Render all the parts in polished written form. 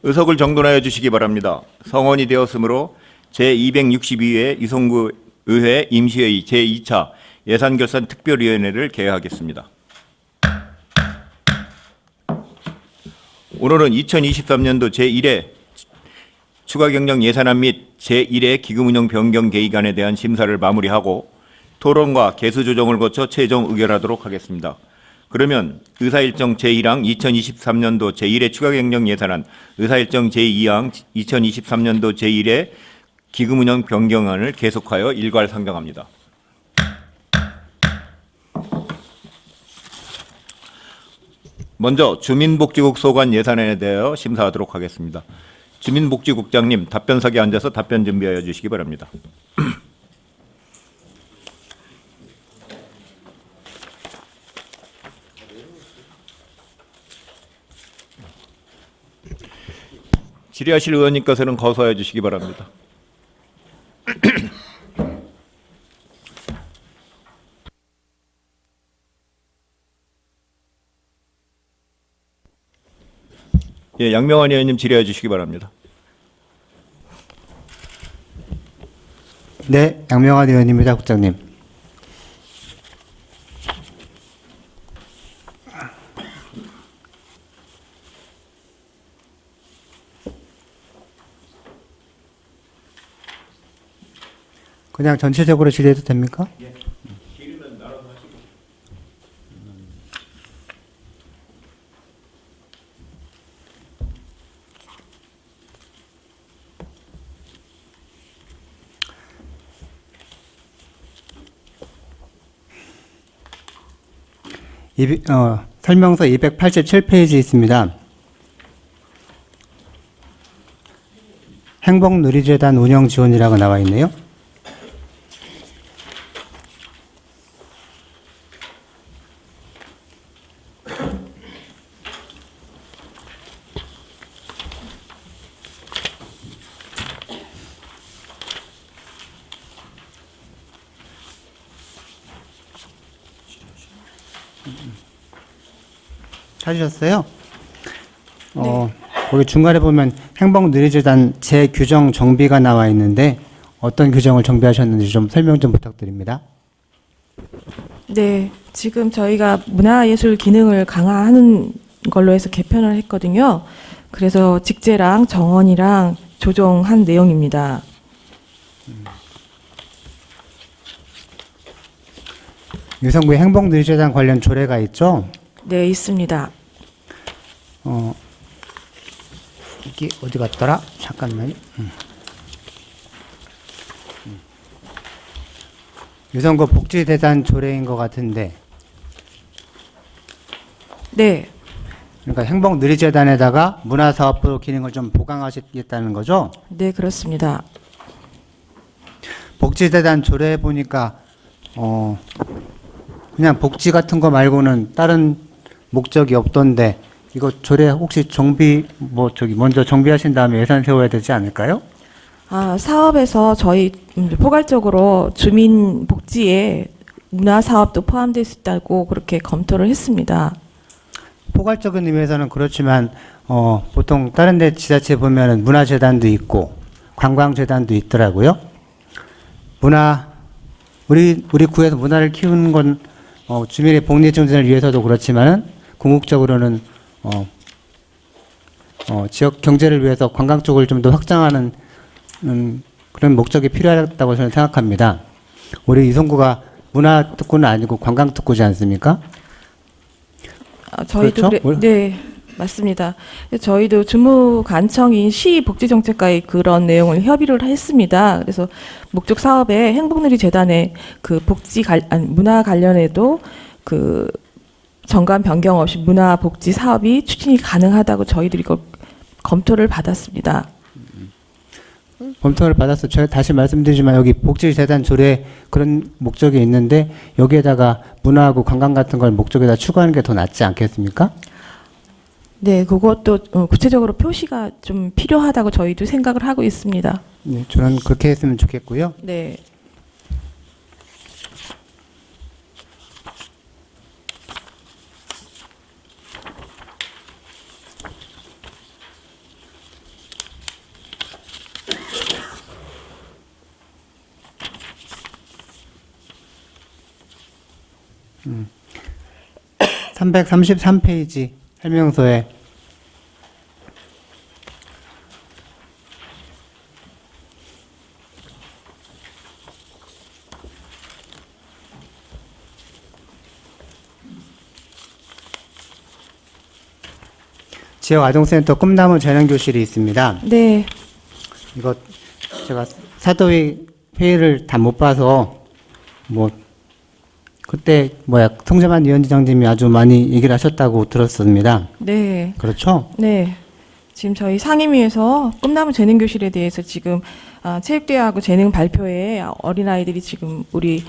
의석을 정돈하여 주시기 바랍니다. 성원이 되었으므로 제262회 이송구 의회 임시회의 제2차 예산결산특별위원회를 개회하겠습니다. 오늘은 2023년도 제1회 추가경정 예산안 및 제1회 기금운용 변경 계획안에 대한 심사를 마무리하고 토론과 개수조정을 거쳐 최종 의결하도록 하겠습니다. 그러면 의사일정 제1항 2023년도 제1회 추가경정 예산안, 의사일정 제2항 2023년도 제1회 기금운용 변경안을 계속하여 일괄 상정합니다. 먼저 주민복지국 소관 예산안에 대하여 심사하도록 하겠습니다. 주민복지국장님, 답변석에 앉아서 답변 준비하여 주시기 바랍니다. 질의하실 의원님께서는 거소하여 주시기 바랍니다. 예, 양명환 의원님 질의해 주시기 바랍니다. 네, 양명환 의원입니다, 국장님. 그냥 전체적으로 질의해도 됩니까? 예. 질의는 나눠서 하시고. 설명서 287페이지 있습니다. 행복누리재단 운영 지원이라고 나와 있네요. 찾으셨어요? 거기 중간에 보면 행복누리재단 재규정 정비가 나와 있는데 어떤 규정을 정비하셨는지 좀 설명 좀 부탁드립니다. 네, 지금 저희가 문화예술 기능을 강화하는 걸로 해서 개편을 했거든요. 그래서 직제랑 정원이랑 조정한 내용입니다. 유성구에 행복누리재단 관련 조례가 있죠? 네, 있습니다. 이게 어디 갔더라? 잠깐만요. 유성구 복지재단 조례인 것 같은데. 네, 그러니까 행복누리재단에다가 문화사업부 기능을 좀 보강하시겠다는 거죠? 네, 그렇습니다. 복지재단 조례 보니까 그냥 복지 같은 거 말고는 다른 목적이 없던데 이거 조례 혹시 먼저 정비하신 다음에 예산 세워야 되지 않을까요? 사업에서 저희 포괄적으로 주민 복지에 문화 사업도 포함될 수 있다고 그렇게 검토를 했습니다. 포괄적인 의미에서는 그렇지만 보통 다른 데 지자체 보면은 문화재단도 있고 관광재단도 있더라고요. 우리 구에서 문화를 키우는 건 주민의 복리 증진을 위해서도 그렇지만은 궁극적으로는 지역 경제를 위해서 관광 쪽을 좀 더 확장하는 그런 목적이 필요하다고 저는 생각합니다. 우리 이송구가 문화 특구는 아니고 관광 특구지 않습니까? 저희도 그렇죠? 네, 맞습니다. 저희도 주무관청인 시복지정책과의 그런 내용을 협의를 했습니다. 그래서 목적 사업에 행복누리재단의 그 문화 관련해도 그 정관 변경 없이 문화 복지 사업이 추진이 가능하다고 저희들이 검토를 받았습니다. 검토를 받아서 제가 다시 말씀드리지만 여기 복지재단 조례 그런 목적이 있는데 여기에다가 문화하고 관광 같은 걸 목적에다 추가하는 게 더 낫지 않겠습니까? 네, 그것도 구체적으로 표시가 좀 필요하다고 저희도 생각을 하고 있습니다. 네, 저는 그렇게 했으면 좋겠고요. 네. 333페이지 설명서에 지역 아동센터 꿈나무 재능교실이 있습니다. 네. 이거 제가 사도위 회의를 다 못 봐서 뭐 그때 송재만 위원장님이 아주 많이 얘기를 하셨다고 들었습니다. 네. 그렇죠? 네. 지금 저희 상임위에서 꿈나무 재능교실에 대해서 지금 체육대회하고 재능 발표에 어린아이들이 지금 우리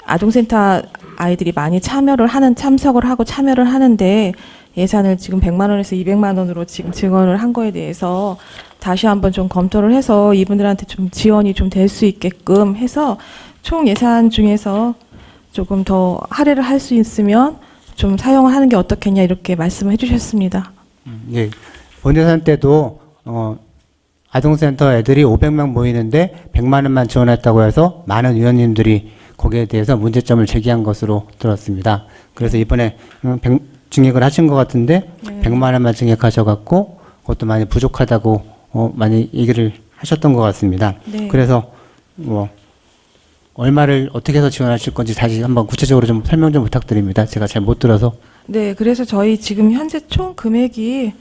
아동센터 아이들이 많이 참석을 하고 참여를 하는데 예산을 지금 100만 원에서 200만 원으로 지금 증원을 한 거에 대해서 다시 한번 좀 검토를 해서 이분들한테 좀 지원이 좀 될 수 있게끔 해서 총 예산 중에서 조금 더 할애를 할 수 있으면 좀 사용을 하는 게 어떻겠냐 이렇게 말씀을 해주셨습니다. 예. 본 예산 때도 아동센터 애들이 500명 모이는데 100만 원만 지원했다고 해서 많은 위원님들이 거기에 대해서 문제점을 제기한 것으로 들었습니다. 그래서 이번에 증액을 하신 것 같은데 네. 100만 원만 증액하셔갖고 그것도 많이 부족하다고 많이 얘기를 하셨던 것 같습니다. 네. 그래서 뭐 얼마를 어떻게 해서 지원하실 건지 다시 한번 구체적으로 좀 설명 좀 부탁드립니다. 제가 잘 못 들어서. 네, 그래서 저희 지금 현재 총 금액이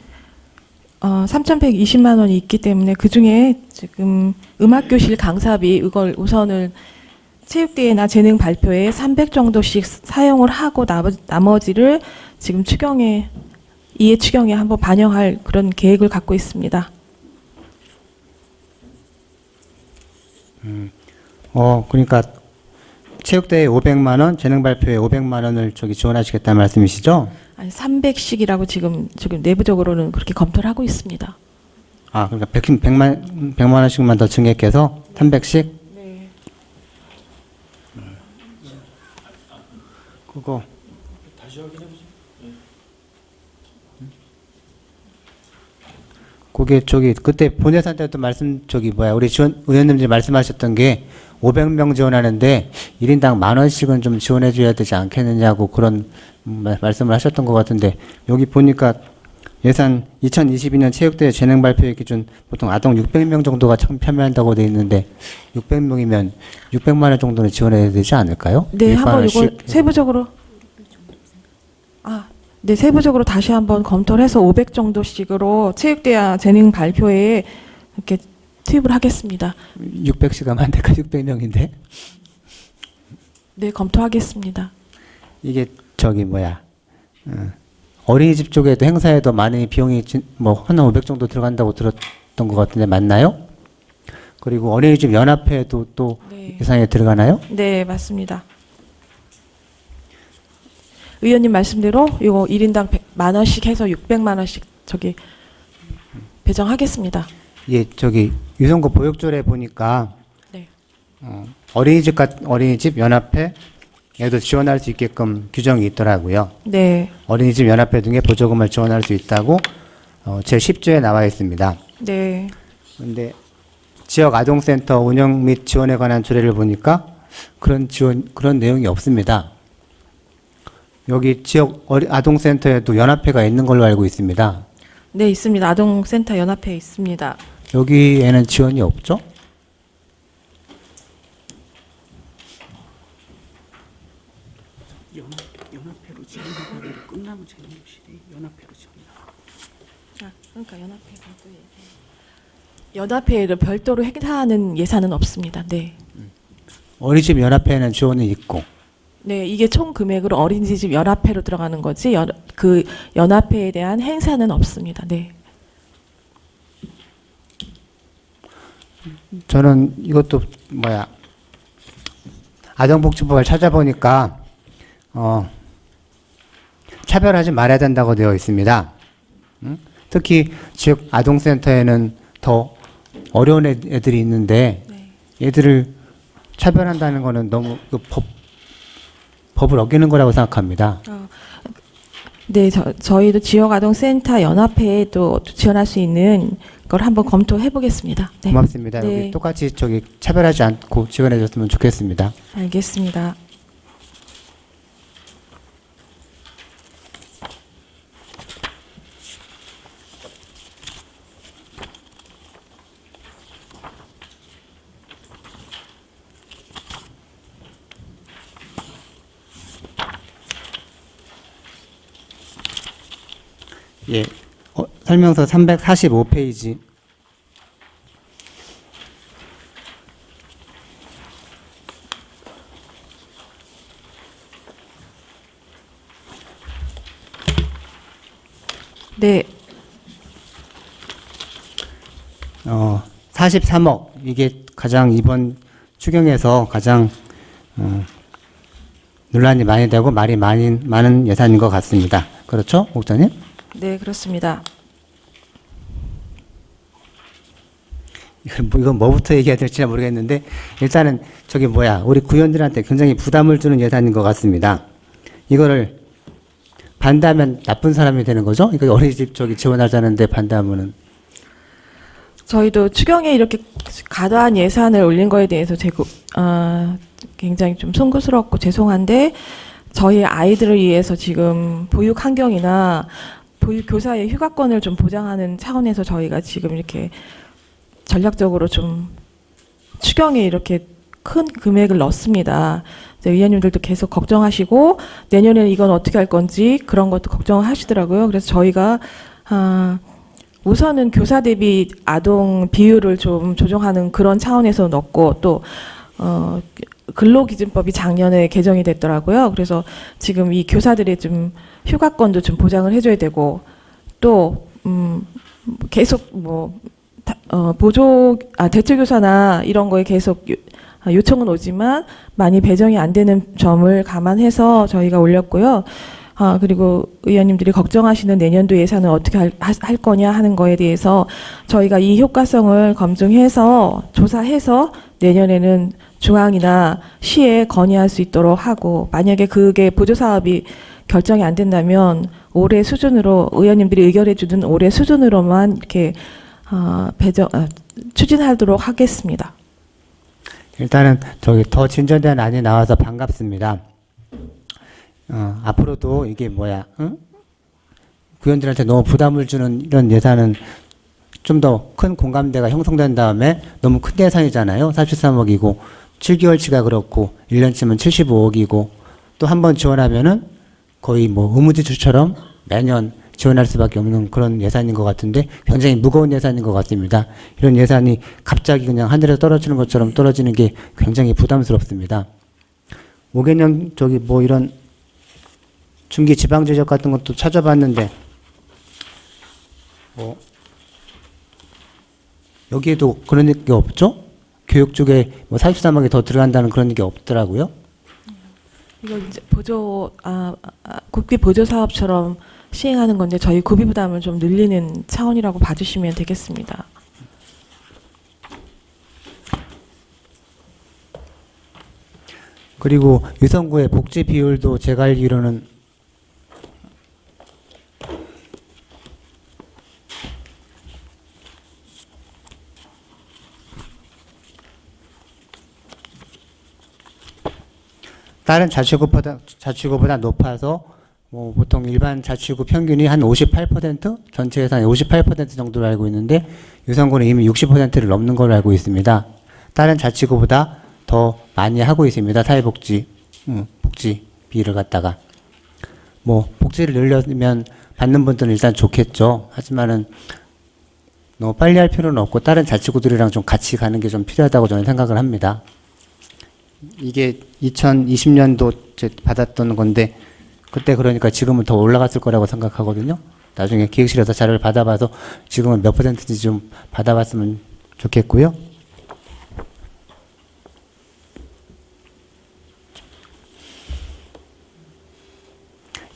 3,120만 원이 있기 때문에 그 중에 지금 음악교실 강사비 이걸 우선을 체육대회나 재능 발표에 300 정도씩 사용을 하고 나머지를 지금 이해 추경에 한번 반영할 그런 계획을 갖고 있습니다. 그러니까 체육대회 500만 원, 재능 발표에 500만 원을 지원하시겠다는 말씀이시죠? 아니 300씩이라고 지금 내부적으로는 그렇게 검토를 하고 있습니다. 아, 그러니까 100만 원씩만 더 증액해서 300씩? 네. 그거 그게 그때 본예산 때도 우리 의원님들이 말씀하셨던 게 500명 지원하는데 1인당 10,000원씩은 좀 지원해 줘야 되지 않겠느냐고 그런 말씀을 하셨던 것 같은데 여기 보니까 예산 2022년 체육대회 재능 발표의 기준 보통 아동 600명 정도가 참여한다고 돼 있는데 600명이면 600만 원 정도는 지원해야 되지 않을까요? 네, 100만 한번 이걸 원씩. 세부적으로 다시 한번 검토를 해서 500 정도씩으로 체육대회 재능 발표에 이렇게 투입을 하겠습니다. 600씩 하면 안 될까? 600명인데? 네, 검토하겠습니다. 이게 어린이집 쪽에도 행사에도 많이 비용이 한 500 정도 들어간다고 들었던 것 같은데 맞나요? 그리고 어린이집 연합회도 또 네. 예산에 들어가나요? 네, 맞습니다. 의원님 말씀대로 이거 1인당 100만 원씩 해서 600만 원씩 배정하겠습니다. 예, 유성구 보육조례 보니까 네. 어린이집 연합회에도 지원할 수 있게끔 규정이 있더라고요. 네. 어린이집 연합회 등의 보조금을 지원할 수 있다고 제10조에 나와 있습니다. 네. 그런데 지역 아동센터 운영 및 지원에 관한 조례를 보니까 그런 내용이 없습니다. 여기 지역 아동센터에도 연합회가 있는 걸로 알고 있습니다. 네, 있습니다. 아동센터 연합회 있습니다. 여기에는 지원이 없죠? 연합회로 지원하고 꿈나무 재능교실이 연합회로 지원하고. 그러니까 연합회를 별도로 행사하는 예산은 없습니다. 네. 어린이집 연합회에는 지원이 있고. 네, 이게 총 금액으로 어린이집 연합회로 들어가는 거지 그 연합회에 대한 행사는 없습니다. 네. 저는 이것도 아동복지법을 찾아보니까 차별하지 말아야 된다고 되어 있습니다. 특히 지역 아동센터에는 더 어려운 애들이 있는데 얘들을 차별한다는 거는 너무 법을 어기는 거라고 생각합니다. 네, 저희도 지역아동센터 연합회에도 지원할 수 있는 걸 한번 검토해 보겠습니다. 네. 고맙습니다. 네. 여기 똑같이 차별하지 않고 지원해 줬으면 좋겠습니다. 알겠습니다. 예, 설명서 345페이지. 네, 43억 이게 가장 이번 추경에서 가장 논란이 많이 되고 말이 많은 예산인 것 같습니다. 그렇죠, 목사님? 네, 그렇습니다. 이건 뭐부터 얘기해야 될지 모르겠는데 일단은 우리 구현들한테 굉장히 부담을 주는 예산인 것 같습니다. 이거를 반대하면 나쁜 사람이 되는 거죠? 그러니까 어린이집 지원하자는데 반대하면은. 저희도 추경에 이렇게 과도한 예산을 올린 거에 대해서 굉장히 좀 송구스럽고 죄송한데 저희 아이들을 위해서 지금 보육 환경이나 보육 교사의 휴가권을 좀 보장하는 차원에서 저희가 지금 이렇게 전략적으로 좀 추경에 이렇게 큰 금액을 넣습니다. 의원님들도 계속 걱정하시고 내년에는 이건 어떻게 할 건지 그런 것도 걱정하시더라고요. 그래서 저희가 우선은 교사 대비 아동 비율을 좀 조정하는 그런 차원에서 넣고 또 근로기준법이 작년에 개정이 됐더라고요. 그래서 지금 이 교사들의 좀 휴가권도 좀 보장을 해줘야 되고 또 계속 대체교사나 이런 거에 계속 요청은 오지만 많이 배정이 안 되는 점을 감안해서 저희가 올렸고요. 그리고 의원님들이 걱정하시는 내년도 예산을 어떻게 할 거냐 하는 거에 대해서 저희가 이 효과성을 검증해서 조사해서 내년에는 중앙이나 시에 건의할 수 있도록 하고 만약에 그게 보조사업이 결정이 안 된다면 올해 수준으로 의원님들이 의결해 주는 올해 수준으로만 이렇게 추진하도록 하겠습니다. 일단은 더 진전된 안이 나와서 반갑습니다. 앞으로도 이게 구현들한테 너무 부담을 주는 이런 예산은 좀 더 큰 공감대가 형성된 다음에 너무 큰 예산이잖아요. 43억이고 7개월치가 그렇고 1년치면 75억이고 또 한 번 지원하면은 거의 의무지출처럼 매년 지원할 수밖에 없는 그런 예산인 것 같은데 굉장히 무거운 예산인 것 같습니다. 이런 예산이 갑자기 그냥 하늘에서 떨어지는 것처럼 떨어지는 게 굉장히 부담스럽습니다. 5개년 이런 중기 지방제적 같은 것도 찾아봤는데 여기에도 그런 게 없죠? 교육 쪽에 43억이 더 들어간다는 그런 게 없더라고요. 이거 이제 국비 보조 사업처럼 시행하는 건데 저희 구비 부담을 좀 늘리는 차원이라고 봐주시면 되겠습니다. 그리고 유성구의 복지 비율도 제가 알기로는 다른 자치구보다 높아서 보통 일반 자치구 평균이 한 58%? 전체 예산의 58% 정도로 알고 있는데 유성구는 이미 60%를 넘는 걸로 알고 있습니다. 다른 자치구보다 더 많이 하고 있습니다. 사회복지, 복지 비를 갖다가. 복지를 늘려면 받는 분들은 일단 좋겠죠. 하지만은 너무 빨리 할 필요는 없고 다른 자치구들이랑 좀 같이 가는 게 좀 필요하다고 저는 생각을 합니다. 이게 2020년도 받았던 건데 그때 그러니까 지금은 더 올라갔을 거라고 생각하거든요. 나중에 기획실에서 자료를 받아봐서 지금은 몇 %인지 좀 받아봤으면 좋겠고요.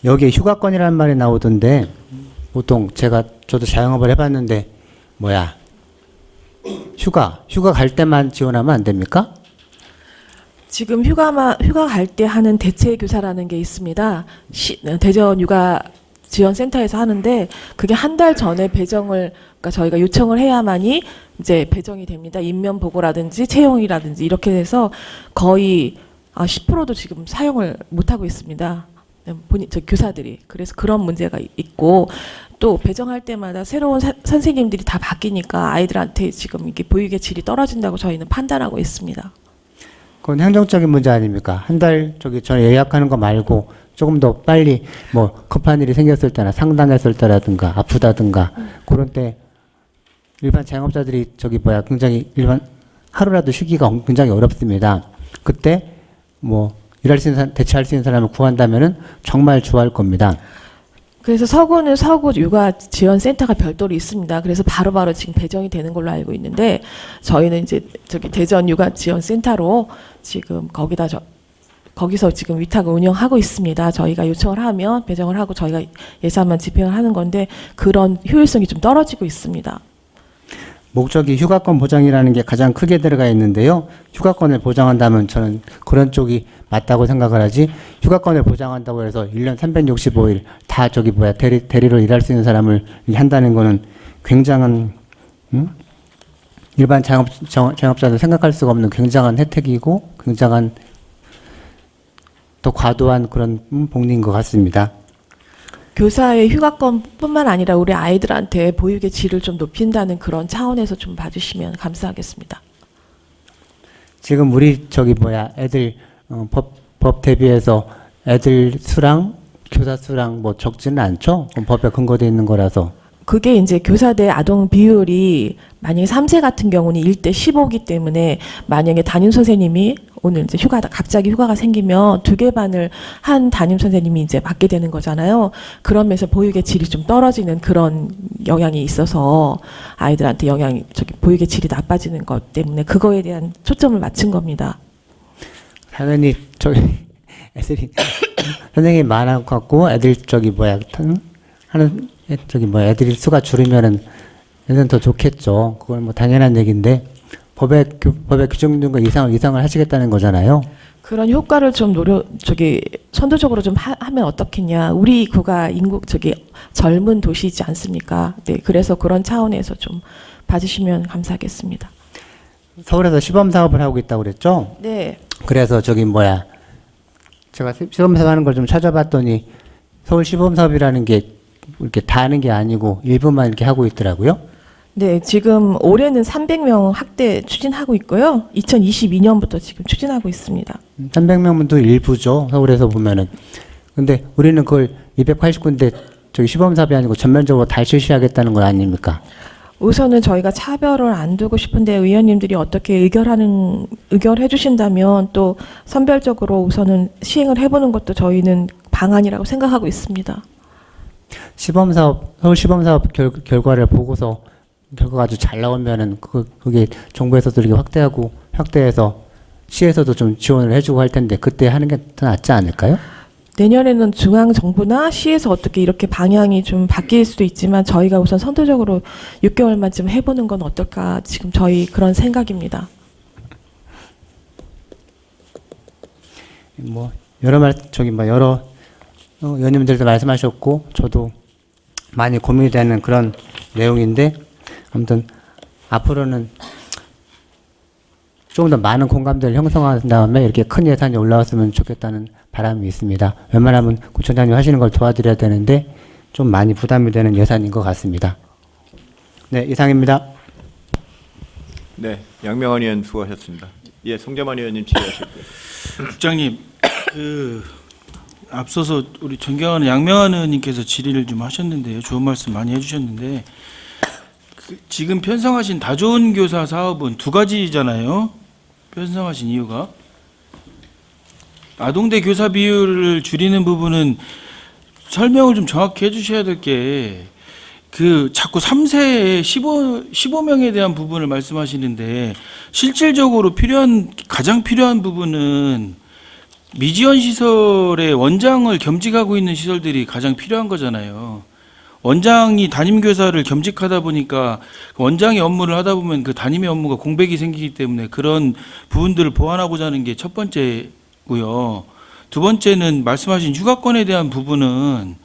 여기에 휴가권이라는 말이 나오던데 보통 저도 자영업을 해봤는데 휴가 갈 때만 지원하면 안 됩니까? 지금 휴가 갈 때 하는 대체 교사라는 게 있습니다. 대전 육아 지원센터에서 하는데 그게 한 달 전에 그러니까 저희가 요청을 해야만이 이제 배정이 됩니다. 인면 보고라든지 채용이라든지 이렇게 해서 거의 10%도 지금 사용을 못 하고 있습니다. 교사들이. 그래서 그런 문제가 있고 또 배정할 때마다 새로운 선생님들이 다 바뀌니까 아이들한테 지금 이게 보육의 질이 떨어진다고 저희는 판단하고 있습니다. 그건 행정적인 문제 아닙니까? 한 달 전에 예약하는 거 말고 조금 더 빨리 뭐 급한 일이 생겼을 때나 상담했을 때라든가 아프다든가 그런 때 일반 자영업자들이 굉장히 하루라도 쉬기가 굉장히 어렵습니다. 그때 뭐 대체할 수 있는 사람을 구한다면은 정말 좋아할 겁니다. 그래서 서구는 서구 육아 지원 센터가 별도로 있습니다. 그래서 바로바로 지금 배정이 되는 걸로 알고 있는데 저희는 이제 대전 육아 지원 센터로 지금 거기서 지금 위탁을 운영하고 있습니다. 저희가 요청을 하면 배정을 하고 저희가 예산만 집행을 하는 건데 그런 효율성이 좀 떨어지고 있습니다. 목적이 휴가권 보장이라는 게 가장 크게 들어가 있는데요. 휴가권을 보장한다면 저는 그런 쪽이 맞다고 생각을 하지, 휴가권을 보장한다고 해서 1년 365일 다 대리로 일할 수 있는 사람을 한다는 거는 굉장한, 일반 자영업자들 생각할 수가 없는 굉장한 혜택이고 굉장한 더 과도한 그런 복리인 것 같습니다. 교사의 휴가권뿐만 아니라 우리 아이들한테 보육의 질을 좀 높인다는 그런 차원에서 좀 봐주시면 감사하겠습니다. 지금 우리 애들 법 대비해서 애들 수랑 교사 수랑 뭐 적지는 않죠? 법에 근거되어 있는 거라서. 그게 이제 교사 대 아동 비율이 만약에 3세 같은 경우는 1대 15기 때문에 만약에 담임 선생님이 오늘 이제 갑자기 휴가가 생기면 2개 반을 한 담임 선생님이 이제 맡게 되는 거잖아요. 그러면서 보육의 질이 좀 떨어지는 그런 영향이 있어서 아이들한테 보육의 질이 나빠지는 것 때문에 그거에 대한 초점을 맞춘 겁니다. 당연히 애들이 선생님이 많아갖고 애들 애들이 수가 줄이면은 애들은 더 좋겠죠. 그건 뭐 당연한 얘기인데 법에 규정된 거 이상을 하시겠다는 거잖아요. 그런 효과를 좀 선도적으로 좀 하면 어떻겠냐. 우리 구가 젊은 도시이지 않습니까? 네, 그래서 그런 차원에서 좀 봐주시면 감사하겠습니다. 서울에서 시범 사업을 하고 있다고 그랬죠? 네. 그래서 제가 시범 사업 하는 걸 좀 찾아봤더니 서울 시범 사업이라는 게 이렇게 다 하는 게 아니고 일부만 이렇게 하고 있더라고요. 네, 지금 올해는 300명 확대 추진하고 있고요. 2022년부터 지금 추진하고 있습니다. 300명도 일부죠. 서울에서 보면은. 근데 우리는 그걸 280군데 시범 사업이 아니고 전면적으로 다 실시하겠다는 건 아닙니까? 우선은 저희가 차별을 안 두고 싶은데 의원님들이 어떻게 의결해 주신다면 또 선별적으로 우선은 시행을 해보는 것도 저희는 방안이라고 생각하고 있습니다. 서울 시범사업 결과를 보고서 결과가 아주 잘 나오면은 그게 정부에서도 이렇게 확대해서 시에서도 좀 지원을 해주고 할 텐데 그때 하는 게 더 낫지 않을까요? 내년에는 중앙 정부나 시에서 어떻게 이렇게 방향이 좀 바뀔 수도 있지만 저희가 우선 선도적으로 6개월만 좀 해보는 건 어떨까 지금 저희 그런 생각입니다. 여러 의원님들도 말씀하셨고 저도 많이 고민이 되는 그런 내용인데 아무튼 앞으로는 조금 더 많은 공감대를 형성한 다음에 이렇게 큰 예산이 올라왔으면 좋겠다는 바람이 있습니다. 웬만하면 구청장님 하시는 걸 도와드려야 되는데 좀 많이 부담이 되는 예산인 것 같습니다. 네, 이상입니다. 네, 양명환 의원 수고하셨습니다. 예, 송재만 의원님 질의하실게요. 국장님, 앞서서 우리 존경하는 양명환 의원님께서 질의를 좀 하셨는데요. 좋은 말씀 많이 해주셨는데 지금 편성하신 다 좋은 교사 사업은 두 가지잖아요. 편성하신 이유가 아동대 교사 비율을 줄이는 부분은 설명을 좀 정확히 해주셔야 될 게 자꾸 3세에 15명에 대한 부분을 말씀하시는데 실질적으로 가장 필요한 부분은 미지원 시설의 원장을 겸직하고 있는 시설들이 가장 필요한 거잖아요. 원장이 담임교사를 겸직하다 보니까 원장의 업무를 하다 보면 그 담임의 업무가 공백이 생기기 때문에 그런 부분들을 보완하고자 하는 게 첫 번째고요. 두 번째는 말씀하신 휴가권에 대한 부분은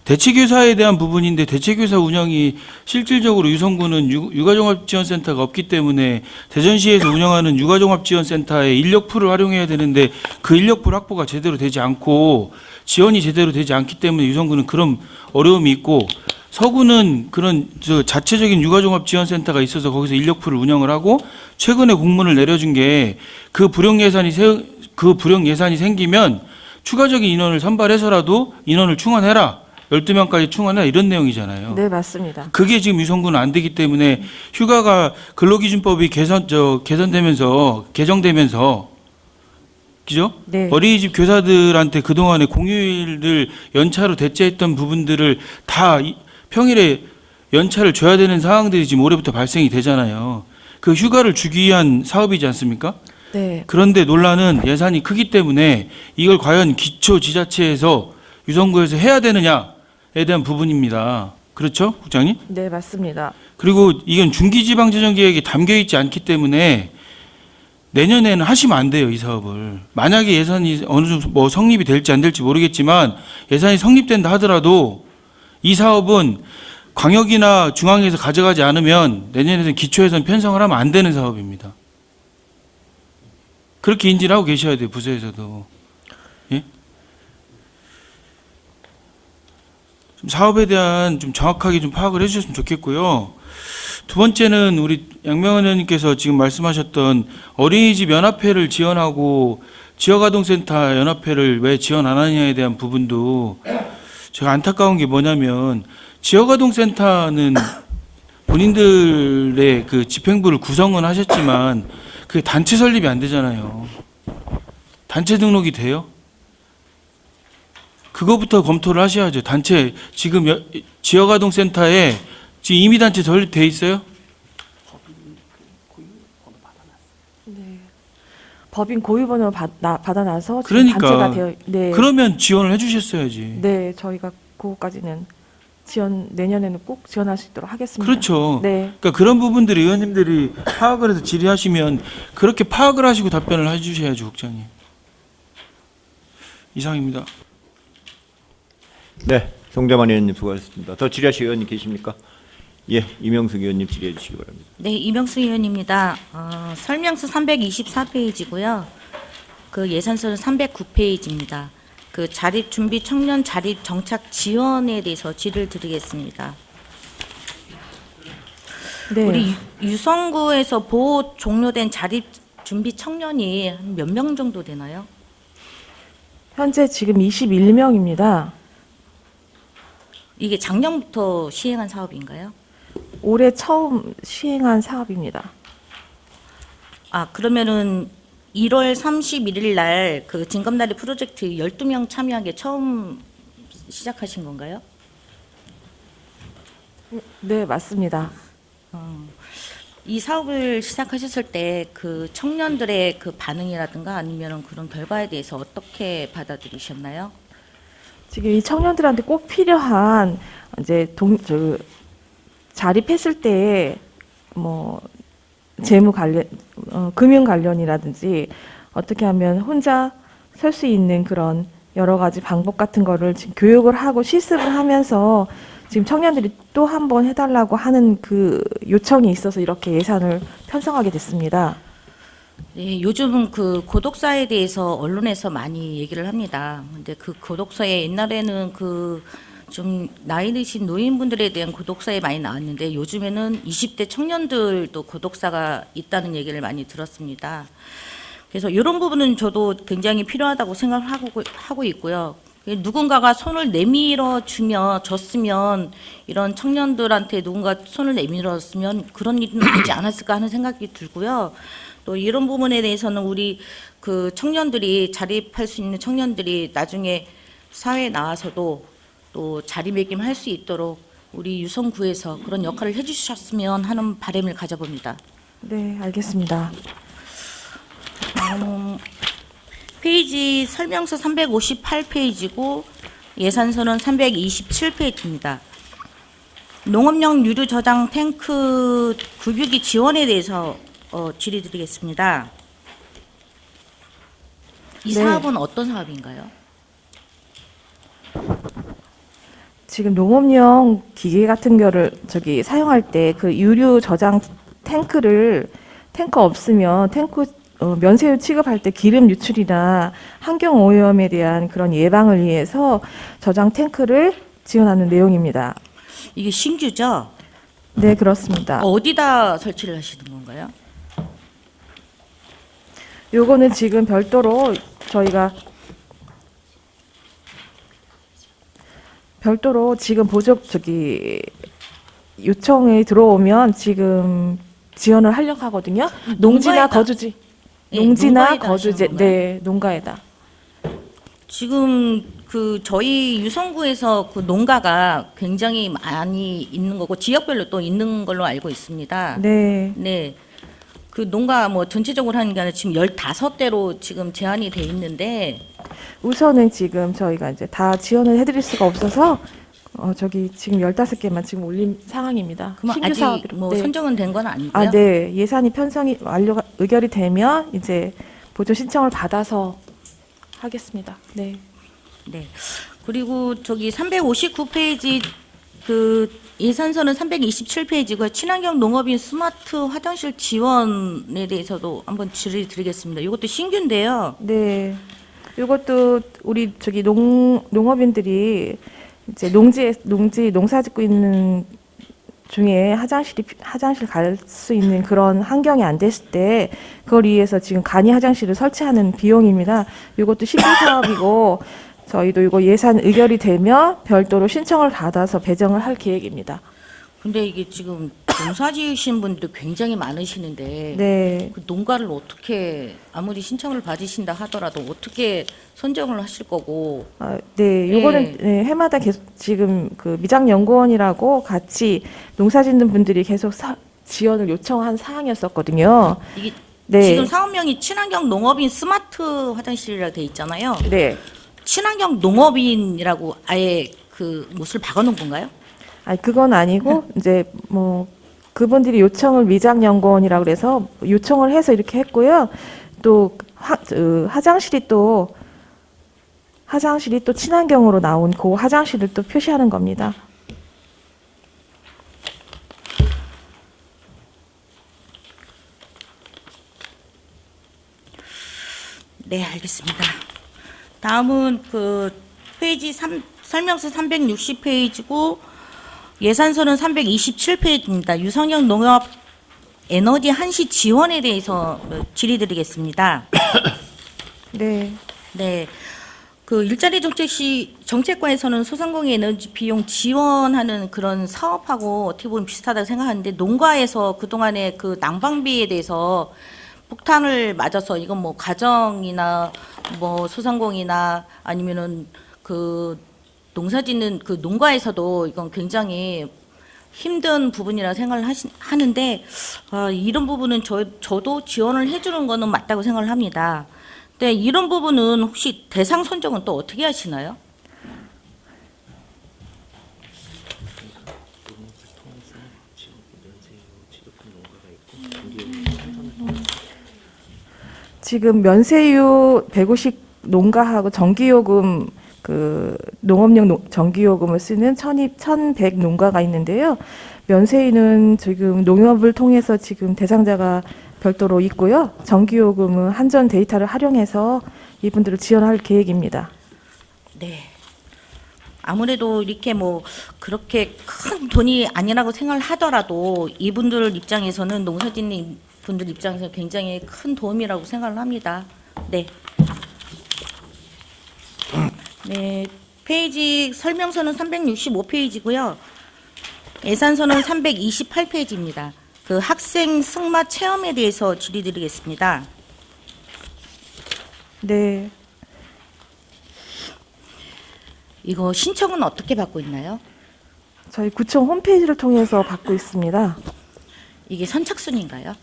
대체교사에 대한 부분인데 대체교사 운영이 실질적으로 유성구는 육아종합지원센터가 없기 때문에 대전시에서 운영하는 육아종합지원센터의 인력풀을 활용해야 되는데 그 인력풀 확보가 제대로 되지 않고 지원이 제대로 되지 않기 때문에 유성구는 그런 어려움이 있고 서구는 그런 자체적인 육아종합지원센터가 있어서 거기서 인력풀을 운영을 하고 최근에 공문을 내려준 게 그 불용 예산이 생기면 추가적인 인원을 선발해서라도 인원을 충원해라. 12명까지 충원해라. 이런 내용이잖아요. 네, 맞습니다. 그게 지금 유성구는 안 되기 때문에 휴가가 근로기준법이 개정되면서 그죠? 네. 어린이집 교사들한테 그동안에 공휴일을 연차로 대체했던 부분들을 다 평일에 연차를 줘야 되는 상황들이 지금 올해부터 발생이 되잖아요. 그 휴가를 주기 위한 사업이지 않습니까? 네. 그런데 논란은 예산이 크기 때문에 이걸 과연 기초지자체에서 유성구에서 해야 되느냐에 대한 부분입니다. 그렇죠, 국장님? 네, 맞습니다. 그리고 이건 중기지방재정계획에 담겨 있지 않기 때문에 내년에는 하시면 안 돼요, 이 사업을. 만약에 예산이 어느 정도 뭐 성립이 될지 안 될지 모르겠지만 예산이 성립된다 하더라도 이 사업은 광역이나 중앙에서 가져가지 않으면 내년에는 기초예산 편성을 하면 안 되는 사업입니다. 그렇게 인지를 하고 계셔야 돼요, 부서에서도. 예? 좀 사업에 대한 좀 정확하게 좀 파악을 해주셨으면 좋겠고요. 두 번째는 우리 양명원 의원님께서 지금 말씀하셨던 어린이집 연합회를 지원하고 지역아동센터 연합회를 왜 지원 안 하느냐에 대한 부분도 제가 안타까운 게 뭐냐면 지역아동센터는 본인들의 그 집행부를 구성은 하셨지만 그게 단체 설립이 안 되잖아요. 단체 등록이 돼요? 그거부터 검토를 하셔야죠. 단체 지금 지역아동센터에 지금 이미 단체 설립돼 있어요? 네. 법인 고유번호 받아놔서 지금 그러니까. 단체가 되어 네. 그러면 지원을 해주셨어야지. 네, 저희가 그거까지는 내년에는 꼭 지원할 수 있도록 하겠습니다. 그렇죠. 네. 그러니까 그런 부분들을 의원님들이 파악을 해서 질의하시면 그렇게 파악을 하시고 답변을 해주셔야죠, 국장님. 이상입니다. 네, 송재만 의원님 수고하셨습니다. 더 질의하실 의원님 계십니까? 예, 이명숙 의원님 질의해 주시기 바랍니다. 네, 이명수 의원입니다. 설명서 324페이지고요. 그 예산서는 309페이지입니다. 그 자립준비 청년 자립 정착 지원에 대해서 질의를 드리겠습니다. 네. 우리 유성구에서 보호 종료된 자립준비 청년이 몇 명 정도 되나요? 현재 지금 21명입니다. 이게 작년부터 시행한 사업인가요? 올해 처음 시행한 사업입니다. 그러면은 1월 31일 날 그 징검다리 프로젝트 12명 참여한 게 처음 시작하신 건가요? 네, 맞습니다. 이 사업을 시작하셨을 때 그 청년들의 그 반응이라든가 아니면 그런 결과에 대해서 어떻게 받아들이셨나요? 지금 이 청년들한테 꼭 필요한 이제 자립했을 때 뭐 재무 관련, 금융 관련이라든지 어떻게 하면 혼자 설 수 있는 그런 여러 가지 방법 같은 거를 지금 교육을 하고 실습을 하면서 지금 청년들이 또 한 번 해달라고 하는 그 요청이 있어서 이렇게 예산을 편성하게 됐습니다. 네, 요즘은 그 고독사에 대해서 언론에서 많이 얘기를 합니다. 근데 그 고독사에 옛날에는 그 좀 나이 드신 노인분들에 대한 고독사에 많이 나왔는데 요즘에는 20대 청년들도 고독사가 있다는 얘기를 많이 들었습니다. 그래서 이런 부분은 저도 굉장히 필요하다고 생각을 하고 있고요. 누군가가 손을 줬으면 이런 청년들한테 누군가 손을 내밀었으면 그런 일은 있지 않았을까 하는 생각이 들고요. 또 이런 부분에 대해서는 우리 그 청년들이 자립할 수 있는 청년들이 나중에 사회에 나와서도 또 자리매김할 수 있도록 우리 유성구에서 그런 역할을 해주셨으면 하는 바람을 가져봅니다. 네, 알겠습니다. 페이지 설명서 358페이지고 예산서는 327페이지입니다. 농업용 유류 저장 탱크 급유기 지원에 대해서 질의드리겠습니다. 이 네. 사업은 어떤 사업인가요? 지금 농업용 기계 같은 거를 사용할 때 그 유류 저장 탱크 없으면 면세유 취급할 때 기름 유출이나 환경 오염에 대한 그런 예방을 위해서 저장 탱크를 지원하는 내용입니다. 이게 신규죠? 네, 그렇습니다. 어디다 설치를 하시는 건가요? 요거는 지금 별도로 저희가 지금 요청이 들어오면 지금 지원을 하려고 하거든요. 농지나 농가에다. 거주지. 네, 농지나 농가에다 거주지. 하시는 건가요? 네, 농가에다. 지금 그 저희 유성구에서 그 농가가 굉장히 많이 있는 거고 지역별로 또 있는 걸로 알고 있습니다. 네. 네. 그 농가 뭐 전체적으로 하는 게 아니라 지금 15대로 지금 제한이 돼 있는데 우선은 지금 저희가 이제 다 지원을 해드릴 수가 없어서 지금 15개만 지금 올린 상황입니다. 그럼 신규 아직 사업으로. 뭐 네. 선정은 된 건 아니고요. 아, 네. 예산이 편성이 의결이 되면 이제 보조 신청을 받아서 하겠습니다. 네. 네. 그리고 저기 359페이지 그 예산서는 327페이지고요. 친환경 농업인 스마트 화장실 지원에 대해서도 한번 질의 드리겠습니다. 이것도 신규인데요. 네. 이것도 우리 농업인들이 이제 농사 짓고 있는 중에 화장실 갈 수 있는 그런 환경이 안 됐을 때 그걸 위해서 지금 간이 화장실을 설치하는 비용입니다. 이것도 신규 사업이고 저희도 이거 예산 의결이 되면 별도로 신청을 받아서 배정을 할 계획입니다. 근데 이게 지금 농사 지으신 분들이 굉장히 많으시는데 네. 그 농가를 어떻게 아무리 신청을 받으신다 하더라도 어떻게 선정을 하실 거고 네, 요거는 네, 해마다 계속 지금 그 미장연구원이라고 같이 농사 짓는 분들이 계속 지원을 요청한 사항이었었거든요. 이게 네. 지금 사업명이 친환경 농업인 스마트 화장실이라고 돼 있잖아요. 네. 친환경 농업인이라고 아예 그 못을 박아놓은 건가요? 아니, 그건 아니고, 이제 뭐, 그분들이 요청을 미장연구원이라고 그래서 요청을 해서 이렇게 했고요. 또, 화장실이 또 친환경으로 나온 그 화장실을 또 표시하는 겁니다. 네, 알겠습니다. 다음은 그 페이지 설명서 360페이지고 예산서는 327페이지입니다. 유성형 농업 에너지 한시 지원에 대해서 질의드리겠습니다. 네. 네. 그 일자리 정책과에서는 소상공인 에너지 비용 지원하는 그런 사업하고 어떻게 보면 비슷하다고 생각하는데 농가에서 그동안에 그 난방비에 대해서 폭탄을 맞아서 이건 뭐 가정이나 뭐 소상공이나 아니면은 그 농사짓는 그 농가에서도 이건 굉장히 힘든 부분이라 생각을 하는데 이런 부분은 저도 지원을 해주는 거는 맞다고 생각을 합니다. 근데 이런 부분은 혹시 대상 선정은 또 어떻게 하시나요? 지금 면세유 150 농가하고 전기요금 그 농업용 전기요금을 쓰는 1,100 농가가 있는데요. 면세유는 지금 농협을 통해서 지금 대상자가 별도로 있고요. 전기요금은 한전 데이터를 활용해서 이분들을 지원할 계획입니다. 네. 아무래도 이렇게 뭐 그렇게 큰 돈이 아니라고 생각을 하더라도 이분들 입장에서는 농사짓는 분들 입장에서 굉장히 큰 도움이라고 생각을 합니다. 네. 네. 페이지 설명서는 365페이지고요. 예산서는 328페이지입니다. 그 학생 승마 체험에 대해서 질의드리겠습니다. 네. 이거 신청은 어떻게 받고 있나요? 저희 구청 홈페이지를 통해서 받고 있습니다. 이게 선착순인가요?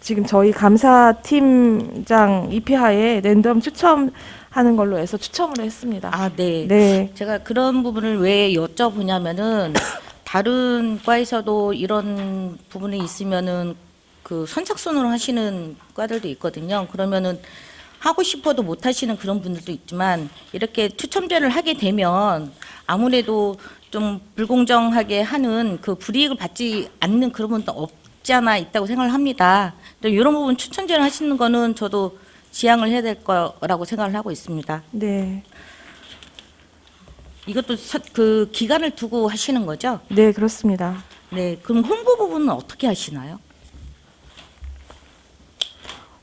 지금 저희 감사팀장 입회하에 랜덤 추첨하는 걸로 해서 추첨을 했습니다. 아, 네. 네. 제가 그런 부분을 왜 여쭤보냐면은 다른 과에서도 이런 부분이 있으면은 그 선착순으로 하시는 과들도 있거든요. 그러면은 하고 싶어도 못 하시는 그런 분들도 있지만 이렇게 추첨제를 하게 되면 아무래도 좀 불공정하게 하는 그 불이익을 받지 않는 그런 분도 없지 않아 있다고 생각을 합니다. 근데 이런 부분 추첨제를 하시는 거는 저도 지양을 해야 될 거라고 생각을 하고 있습니다. 네. 이것도 그 기간을 두고 하시는 거죠? 네, 그렇습니다. 네. 그럼 홍보 부분은 어떻게 하시나요?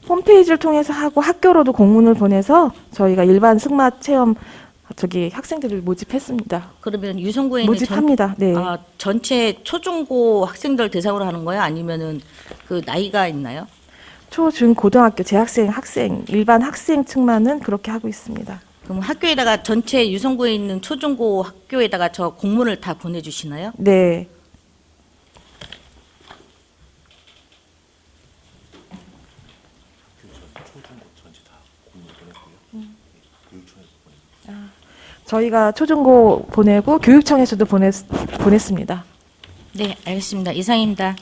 홈페이지를 통해서 하고 학교로도 공문을 보내서 저희가 일반 승마 체험 학생들을 모집했습니다. 그러면 유성구에 있는 모집합니다. 네. 전체 초중고 학생들 대상으로 하는 거예요? 아니면은 그 나이가 있나요? 초, 중, 고등학교, 재학생, 학생, 일반 학생 측만은 그렇게 하고 있습니다. 그럼 학교에다가 전체 유성구에 있는 초중고 학교에다가 저 공문을 다 보내주시나요? 네. 저희가 초중고 보내고 교육청에서도 보냈습니다. 네, 알겠습니다. 이상입니다.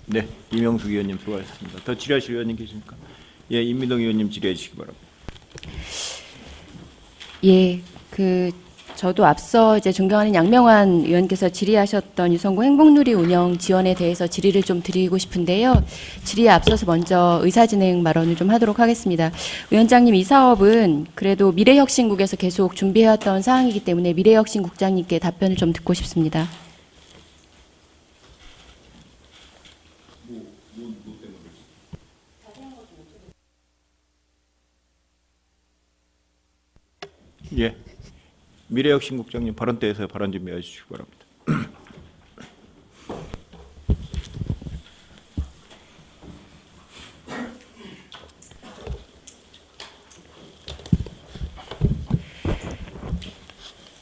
네, 이명숙 의원님 수고하셨습니다. 더 질의하실 의원님 계십니까? 예, 임민동 의원님 질의해 주시기 바랍니다. 예, 저도 앞서 이제 존경하는 양명환 의원께서 질의하셨던 유성구 행복누리 운영 지원에 대해서 질의를 좀 드리고 싶은데요. 질의에 앞서서 먼저 의사진행 발언을 좀 하도록 하겠습니다. 위원장님, 이 사업은 그래도 미래혁신국에서 계속 준비해왔던 사항이기 때문에 미래혁신국장님께 답변을 좀 듣고 싶습니다. 예, 미래혁신국장님 발언대에서 발언 준비해 주시기 바랍니다.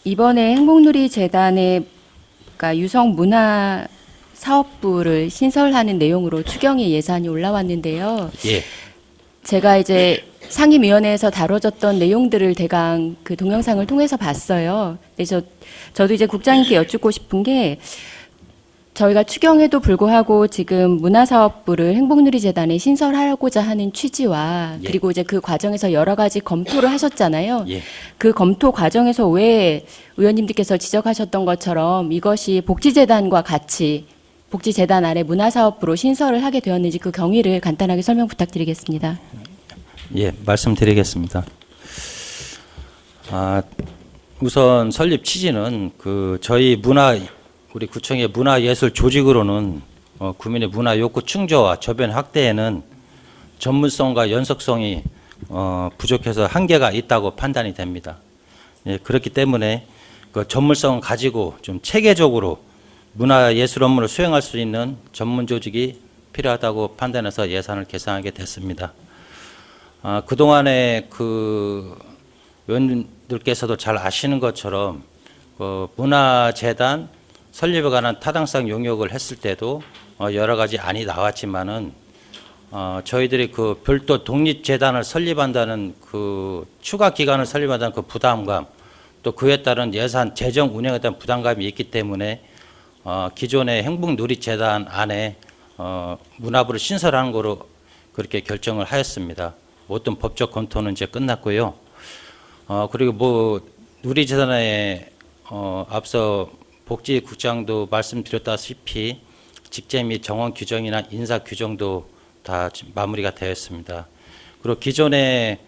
이번에 행복누리 재단의 그러니까 유성문화 사업부를 신설하는 내용으로 추경의 예산이 올라왔는데요. 예. 제가 이제 상임위원회에서 다뤄졌던 내용들을 대강 그 동영상을 통해서 봤어요. 근데 저도 이제 국장님께 여쭙고 싶은 게 저희가 추경에도 불구하고 지금 문화사업부를 행복누리재단에 신설하고자 하는 취지와 예. 그리고 이제 그 과정에서 여러 가지 검토를 하셨잖아요. 예. 그 검토 과정에서 왜 의원님들께서 지적하셨던 것처럼 이것이 복지재단과 같이 복지재단 아래 문화사업부로 신설을 하게 되었는지 그 경위를 간단하게 설명 부탁드리겠습니다. 예, 말씀드리겠습니다. 우선 설립 취지는 저희 우리 구청의 문화예술 조직으로는 구민의 문화 욕구 충족과 저변 확대에는 전문성과 연속성이 부족해서 한계가 있다고 판단이 됩니다. 예, 그렇기 때문에 그 전문성을 가지고 좀 체계적으로 문화예술 업무를 수행할 수 있는 전문 조직이 필요하다고 판단해서 예산을 계산하게 됐습니다. 그동안에 의원님들께서도 잘 아시는 것처럼 문화재단 설립에 관한 타당성 용역을 했을 때도 여러 가지 안이 나왔지만은 저희들이 별도 독립재단을 설립한다는 추가 기관을 설립한다는 부담감, 또 그에 따른 예산 재정 운영에 대한 부담감이 있기 때문에 기존의 행복누리재단 안에 문화부를 신설하는 거로 그렇게 결정을 하였습니다. 모든 법적 검토는 이제 끝났고요. 그리고 누리재단에 앞서 복지국장도 말씀드렸다시피 직제 및 정원 규정이나 인사 규정도 다 마무리가 되었습니다. 그리고 기존에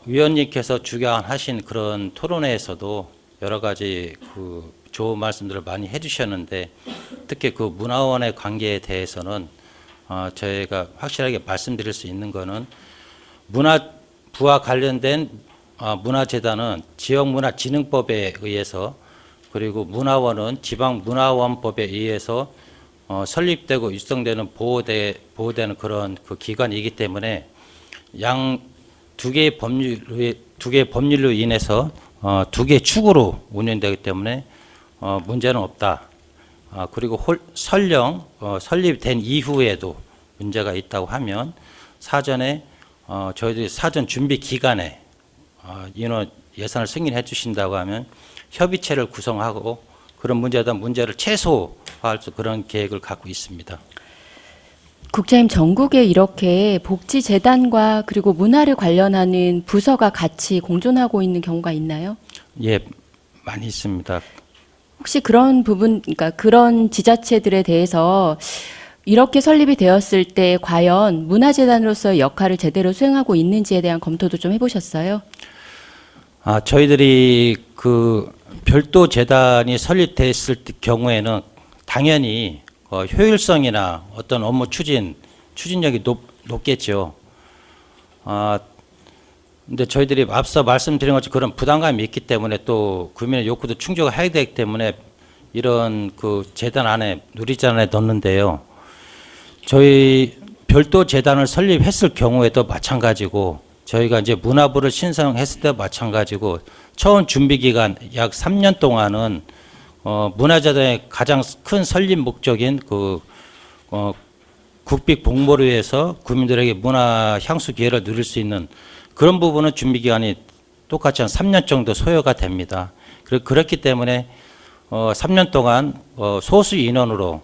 위원님께서 주관하신 그런 토론회에서도 여러 가지 좋은 말씀들을 많이 해주셨는데 특히 문화원의 관계에 대해서는 저희가 확실하게 말씀드릴 수 있는 거는 문화부와 관련된 문화재단은 지역문화진흥법에 의해서 그리고 문화원은 지방문화원법에 의해서 설립되고 육성되는 보호되는 그런 기관이기 때문에 두 개의 법률로 인해서 두 개의 축으로 운영되기 때문에 문제는 없다. 그리고 설령 설립된 이후에도 문제가 있다고 하면 사전에 저희들이 사전 준비 기간에 인원 예산을 승인해 주신다고 하면 협의체를 구성하고 그런 문제를 최소화할 수 그런 계획을 갖고 있습니다. 국장님, 전국에 이렇게 복지재단과 그리고 문화를 관련하는 부서가 같이 공존하고 있는 경우가 있나요? 예, 많이 있습니다. 혹시 그런 그러니까 그런 지자체들에 대해서 이렇게 설립이 되었을 때 과연 문화재단으로서의 역할을 제대로 수행하고 있는지에 대한 검토도 좀 해보셨어요? 저희들이 그 별도 재단이 설립됐을 경우에는 당연히 효율성이나 어떤 업무 추진력이 높겠죠. 근데 저희들이 앞서 말씀드린 것처럼 그런 부담감이 있기 때문에 또 국민의 욕구도 충족해야 되기 때문에 이런 그 재단 안에 누리재단에 넣는데요. 저희 별도 재단을 설립했을 경우에도 마찬가지고 저희가 이제 문화부를 신설했을 때 마찬가지고 처음 준비 기간 약 3년 동안은 문화재단의 가장 큰 설립 목적인 국비 공모를 위해서 국민들에게 문화 향수 기회를 누릴 수 있는 그런 부분은 준비 기간이 똑같이 한 3년 정도 소요가 됩니다. 그렇기 때문에 3년 동안 소수 인원으로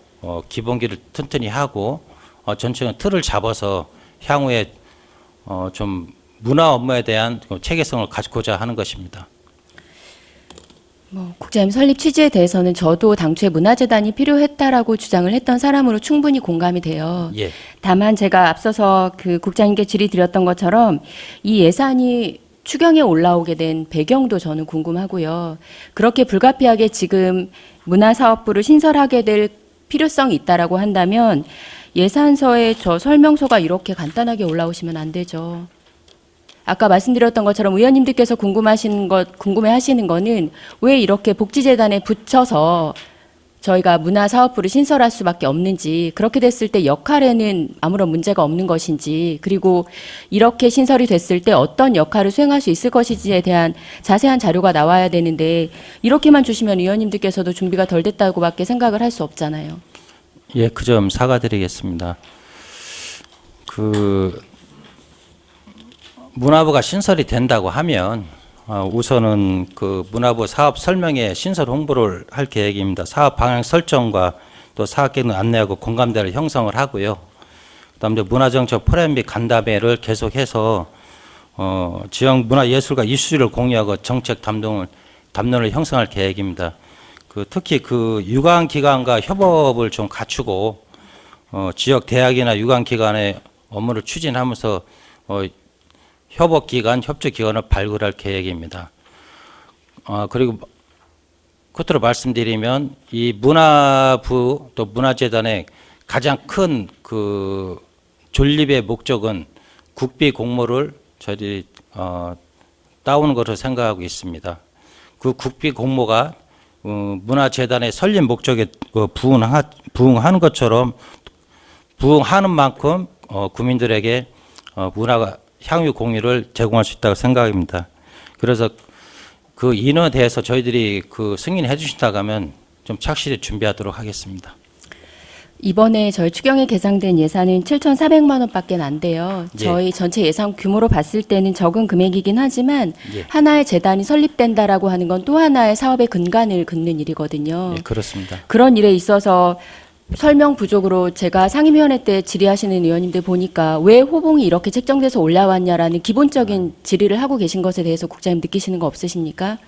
기본기를 튼튼히 하고 전체적인 틀을 잡아서 향후에 좀 문화 업무에 대한 체계성을 가지고자 하는 것입니다. 국장님 설립 취지에 대해서는 저도 당초에 문화재단이 필요했다라고 주장을 했던 사람으로 충분히 공감이 돼요. 예. 다만 제가 앞서서 그 국장님께 질의드렸던 것처럼 이 예산이 추경에 올라오게 된 배경도 저는 궁금하고요. 그렇게 불가피하게 지금 문화사업부를 신설하게 될 필요성이 있다라고 한다면 예산서에 저 설명서가 이렇게 간단하게 올라오시면 안 되죠. 아까 말씀드렸던 것처럼 의원님들께서 궁금해하시는 거는 왜 이렇게 복지재단에 붙여서 저희가 문화사업부를 신설할 수밖에 없는지, 그렇게 됐을 때 역할에는 아무런 문제가 없는 것인지, 그리고 이렇게 신설이 됐을 때 어떤 역할을 수행할 수 있을 것인지에 대한 자세한 자료가 나와야 되는데 이렇게만 주시면 의원님들께서도 준비가 덜 됐다고밖에 생각을 할 수 없잖아요. 예, 그 점 사과드리겠습니다. 문화부가 신설이 된다고 하면 우선은 그 문화부 사업 설명회 신설 홍보를 할 계획입니다. 사업 방향 설정과 또 사업 계획 안내하고 공감대를 형성을 하고요. 그다음에 문화정책 포럼 및 간담회를 계속해서 지역 문화예술과 이슈를 공유하고 정책 담론을 형성할 계획입니다. 특히 그 유관기관과 협업을 좀 갖추고 지역 대학이나 유관기관의 업무를 추진하면서 협업기관, 협조기관을 발굴할 계획입니다. 그리고 끝으로 말씀드리면 이 문화부 또 문화재단의 가장 큰 그 존립의 목적은 국비 공모를 저희들이 따오는 것으로 생각하고 있습니다. 그 국비 공모가 문화재단의 설립 목적에 부응하는 것처럼 부응하는 만큼 국민들에게 문화가 향유 공유를 제공할 수 있다고 생각합니다. 그래서 그 인원에 대해서 저희들이 그 승인해 주신다고 하면 좀 착실히 준비하도록 하겠습니다. 이번에 저희 추경에 계상된 예산은 7,400만 원밖에 안 돼요. 예. 저희 전체 예산 규모로 봤을 때는 적은 금액이긴 하지만 예. 하나의 재단이 설립된다라고 하는 건 또 하나의 사업의 근간을 긋는 일이거든요. 예, 그렇습니다. 그런 일에 있어서 설명 부족으로 제가 상임위원회 때 질의하시는 의원님들 보니까 왜 호봉이 이렇게 책정돼서 올라왔냐라는 기본적인 질의를 하고 계신 것에 대해서 국장님 느끼시는 거 없으십니까?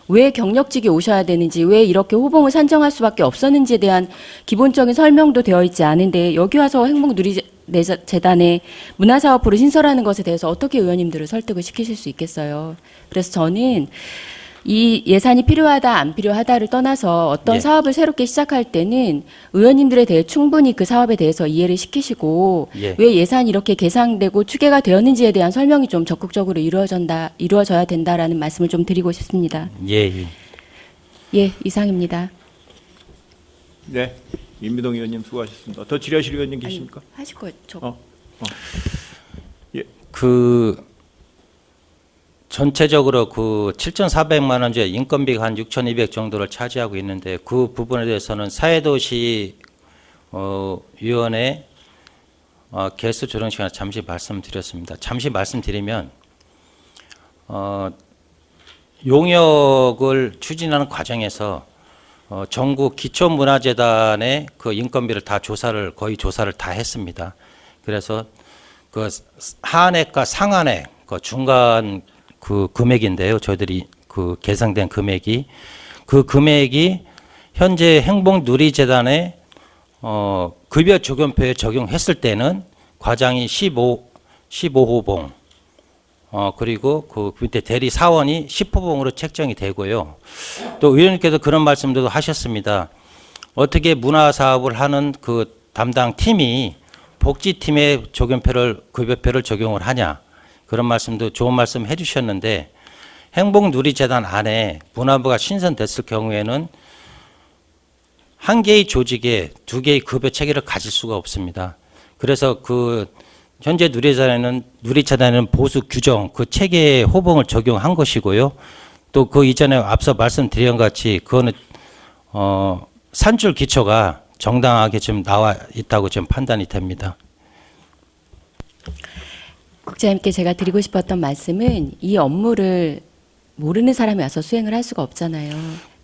왜 경력직이 오셔야 되는지, 왜 이렇게 호봉을 산정할 수밖에 없었는지에 대한 기본적인 설명도 되어 있지 않은데 여기 와서 행복누리재단에 문화사업부를 신설하는 것에 대해서 어떻게 의원님들을 설득을 시키실 수 있겠어요. 그래서 저는 이 예산이 필요하다 안 필요하다를 떠나서 어떤 예. 사업을 새롭게 시작할 때는 의원님들에 대해 충분히 그 사업에 대해서 이해를 시키시고 예. 왜 예산이 이렇게 계상되고 추계가 되었는지에 대한 설명이 좀 적극적으로 이루어져야 된다라는 말씀을 좀 드리고 싶습니다. 예, 예. 예, 이상입니다. 네, 임미동 의원님 수고하셨습니다. 더 질의하실 의원님 계십니까? 하실 거예요. 전체적으로 그 7,400만 원제 인건비가 한 6,200 정도를 차지하고 있는데 그 부분에 대해서는 사회도시 위원회 개수 조정 시간에 잠시 말씀드렸습니다. 잠시 말씀드리면 용역을 추진하는 과정에서 전국 기초문화재단의 그 인건비를 거의 조사를 다 했습니다. 그래서 그 하한액과 상한액, 그 중간 그 금액인데요. 저희들이 그 계상된 금액이 현재 행복누리재단의 급여 적용표에 적용했을 때는 과장이 15호봉, 그리고 그 밑에 대리 사원이 10호봉으로 책정이 되고요. 또 의원님께서 그런 말씀도 하셨습니다. 어떻게 문화 사업을 하는 그 담당 팀이 복지팀의 적용표를 급여표를 적용을 하냐, 그런 말씀도 좋은 말씀 해주셨는데, 행복누리재단 안에 문화부가 신설됐을 경우에는 한 개의 조직에 두 개의 급여 체계를 가질 수가 없습니다. 그래서 그 현재 누리재단에는 보수 규정 그 체계의 호봉을 적용한 것이고요. 또 그 이전에 앞서 말씀드린 것 같이 그거는 산출 기초가 정당하게 지금 나와 있다고 지금 판단이 됩니다. 국장님께 제가 드리고 싶었던 말씀은 이 업무를 모르는 사람이 와서 수행을 할 수가 없잖아요.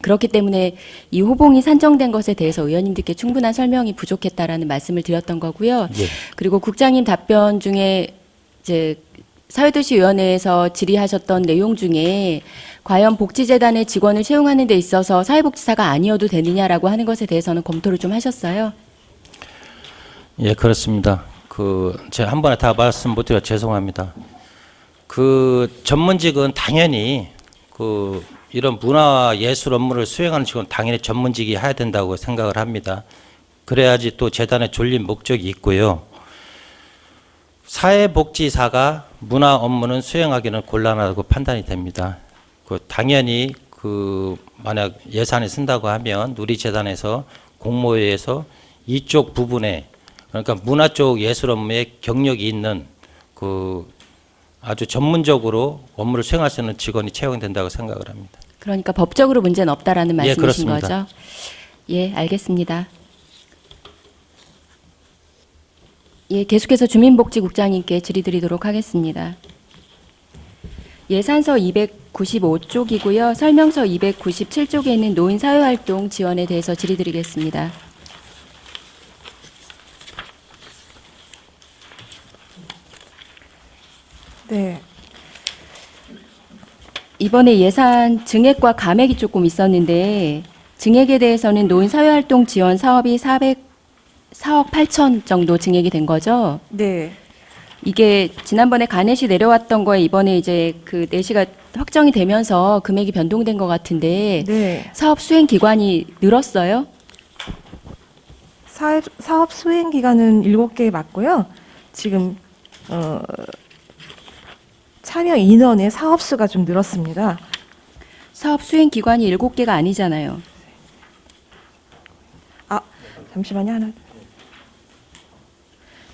그렇기 때문에 이 호봉이 산정된 것에 대해서 의원님들께 충분한 설명이 부족했다라는 말씀을 드렸던 거고요. 예. 그리고 국장님 답변 중에 이제 사회도시위원회에서 질의하셨던 내용 중에 과연 복지재단의 직원을 채용하는 데 있어서 사회복지사가 아니어도 되느냐라고 하는 것에 대해서는 검토를 좀 하셨어요? 예, 그렇습니다. 제가 한 번에 다 말씀 못 드려 죄송합니다. 그 전문직은 당연히 이런 문화 예술 업무를 수행하는 직원 당연히 전문직이 해야 된다고 생각을 합니다. 그래야지 또 재단의 존립 목적이 있고요. 사회복지사가 문화 업무는 수행하기는 곤란하다고 판단이 됩니다. 당연히 만약 예산을 쓴다고 하면 누리재단에서 공모회에서 이쪽 부분에, 그러니까 문화 쪽 예술 업무에 경력이 있는 아주 전문적으로 업무를 수행할 수 있는 직원이 채용된다고 생각을 합니다. 그러니까 법적으로 문제는 없다라는 예, 말씀이신 그렇습니다. 거죠? 예, 알겠습니다. 예, 계속해서 주민복지국장님께 질의드리도록 하겠습니다. 예산서 295쪽이고요. 설명서 297쪽에 있는 노인 사회활동 지원에 대해서 질의드리겠습니다. 네. 이번에 예산 증액과 감액이 조금 있었는데 증액에 대해서는 노인 사회활동 지원 사업이 4억 8천 정도 증액이 된 거죠. 네. 이게 지난번에 가넷이 내려왔던 거에 이번에 이제 그 내시가 확정이 되면서 금액이 변동된 것 같은데 네. 사업 수행 기관이 늘었어요? 사업 수행 기간은 7개 맞고요. 지금 참여 인원의 사업 수가 좀 늘었습니다. 사업 수행 기관이 7개가 아니잖아요. 잠시만요. 하나.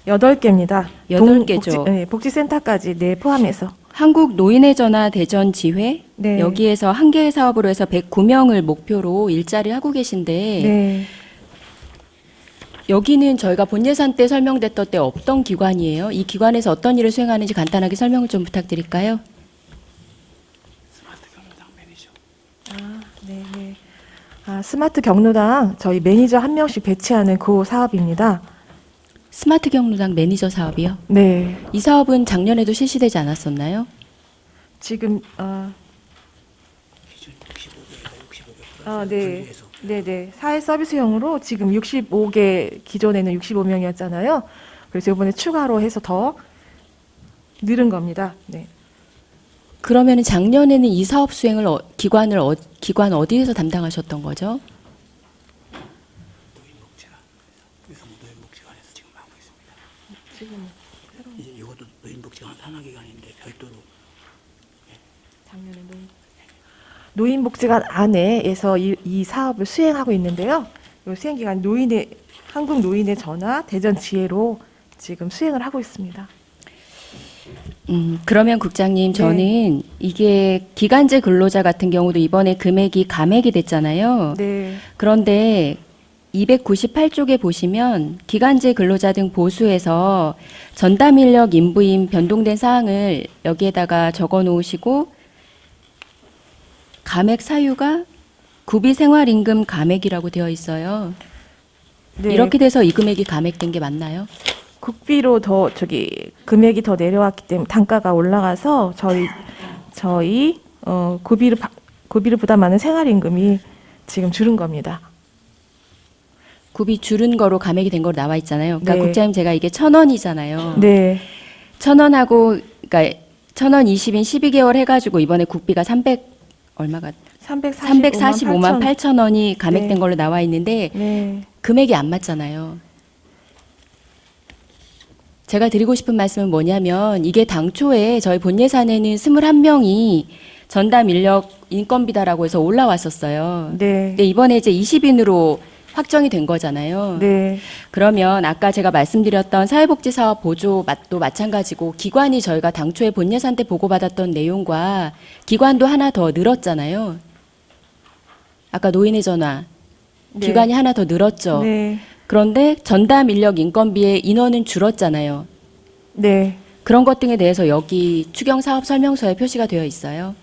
8개입니다. 8개죠. 복지센터까지 포함해서. 한국 노인의 전화 대전 지회 네. 여기에서 한 개의 사업으로 해서 109명을 목표로 일자리 하고 계신데 네. 여기는 저희가 본 예산 때 설명됐던 때 없던 기관이에요. 이 기관에서 어떤 일을 수행하는지 간단하게 설명을 좀 부탁드릴까요? 네. 스마트 경로당 저희 매니저 한 명씩 배치하는 그 사업입니다. 스마트 경로당 매니저 사업이요. 네. 이 사업은 작년에도 실시되지 않았었나요? 지금 네. 사회 서비스형으로 지금 65개, 기존에는 65명이었잖아요. 그래서 이번에 추가로 해서 더 늘은 겁니다. 네. 그러면 작년에는 이 사업 수행을 기관 어디에서 담당하셨던 거죠? 노인복지관에서 지금 하고 있습니다. 이것도 노인복지관 산하기관인데 별도로 작년에 노인복지관 안에서 이 사업을 수행하고 있는데요. 이 수행기간 한국 노인의 전화 대전 지회로 지금 수행을 하고 있습니다. 그러면 국장님, 네. 저는 이게 기간제 근로자 같은 경우도 이번에 금액이 감액이 됐잖아요. 네. 그런데 298쪽에 보시면 기간제 근로자 등 보수해서 전담 인력 인부임 변동된 사항을 여기에다가 적어 놓으시고 감액 사유가 구비 생활임금 감액이라고 되어 있어요. 네. 이렇게 돼서 이 금액이 감액된 게 맞나요? 국비로 금액이 더 내려왔기 때문에 단가가 올라가서 저희 구비를 부담하는 생활임금이 지금 줄은 겁니다. 구비 줄은 거로 감액이 된 거로 나와 있잖아요. 그러니까 네. 국장님, 제가 이게 1,000원이잖아요. 네. 1,000원하고 그러니까 1,000원 20인 12개월 해가지고 이번에 국비가 345만 8천 원이 감액된 네. 걸로 나와 있는데 네. 금액이 안 맞잖아요. 제가 드리고 싶은 말씀은 뭐냐면 이게 당초에 저희 본 예산에는 21명이 전담 인력 인건비다라고 해서 올라왔었어요. 네. 근데 이번에 이제 20인으로 확정이 된 거잖아요. 네. 그러면 아까 제가 말씀드렸던 사회복지사업 보조 도 마찬가지고 기관이 저희가 당초에 본 예산 때 보고받았던 내용과 기관도 하나 더 늘었잖아요. 아까 노인의 전화 네. 기관이 하나 더 늘었죠. 네. 그런데 전담 인력 인건비의 인원은 줄었잖아요. 네. 그런 것 등에 대해서 여기 추경 사업 설명서에 표시가 되어 있어요.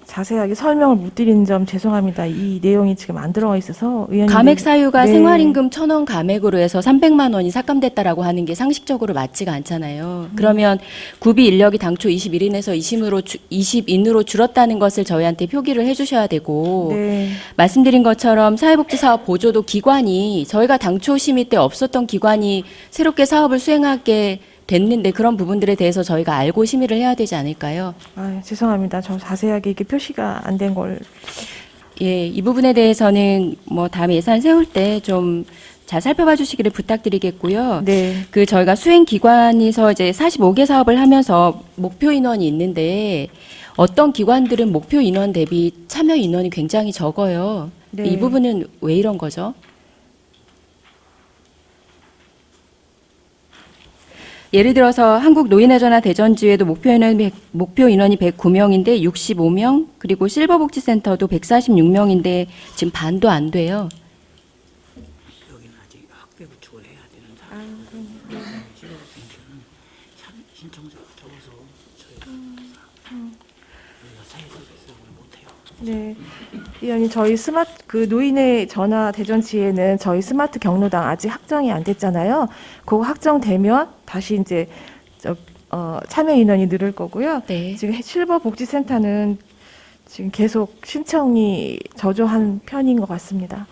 자세하게 설명을 못 드리는 점 죄송합니다. 이 내용이 지금 안 들어가 있어서 의원님 감액 사유가 네. 생활임금 1,000원 감액으로 해서 300만 원이 삭감됐다라고 하는 게 상식적으로 맞지가 않잖아요. 그러면 구비 인력이 당초 21인에서 20인으로 줄었다는 것을 저희한테 표기를 해주셔야 되고 네. 말씀드린 것처럼 사회복지사업 보조도 기관이 저희가 당초 심의 때 없었던 기관이 새롭게 사업을 수행하게 됐는데 그런 부분들에 대해서 저희가 알고 심의를 해야 되지 않을까요? 아, 죄송합니다. 저 자세하게 이게 표시가 안 된 걸. 예, 이 부분에 대해서는 뭐 다음에 예산 세울 때 좀 잘 살펴봐 주시기를 부탁드리겠고요. 네. 그 저희가 수행 기관에서 이제 45개 사업을 하면서 목표 인원이 있는데 어떤 기관들은 목표 인원 대비 참여 인원이 굉장히 적어요. 네. 이 부분은 왜 이런 거죠? 예를 들어서 한국 노인회전화 대전지회도 목표 인원이 109명인데 65명, 그리고 실버복지센터도 146명인데 지금 반도 안 돼요. 여기는 아직 학교 구축을 해야 되는 상황이고 실업센터는 신청자가 적어서 저희가 사회복지사업을 못해요. 네. 의원님 저희 그 노인의 전화 대전지에는 저희 스마트 경로당 아직 확정이 안 됐잖아요. 그거 확정되면 다시 이제 참여 인원이 늘을 거고요. 네. 지금 실버복지센터는 지금 계속 신청이 저조한 편인 것 같습니다.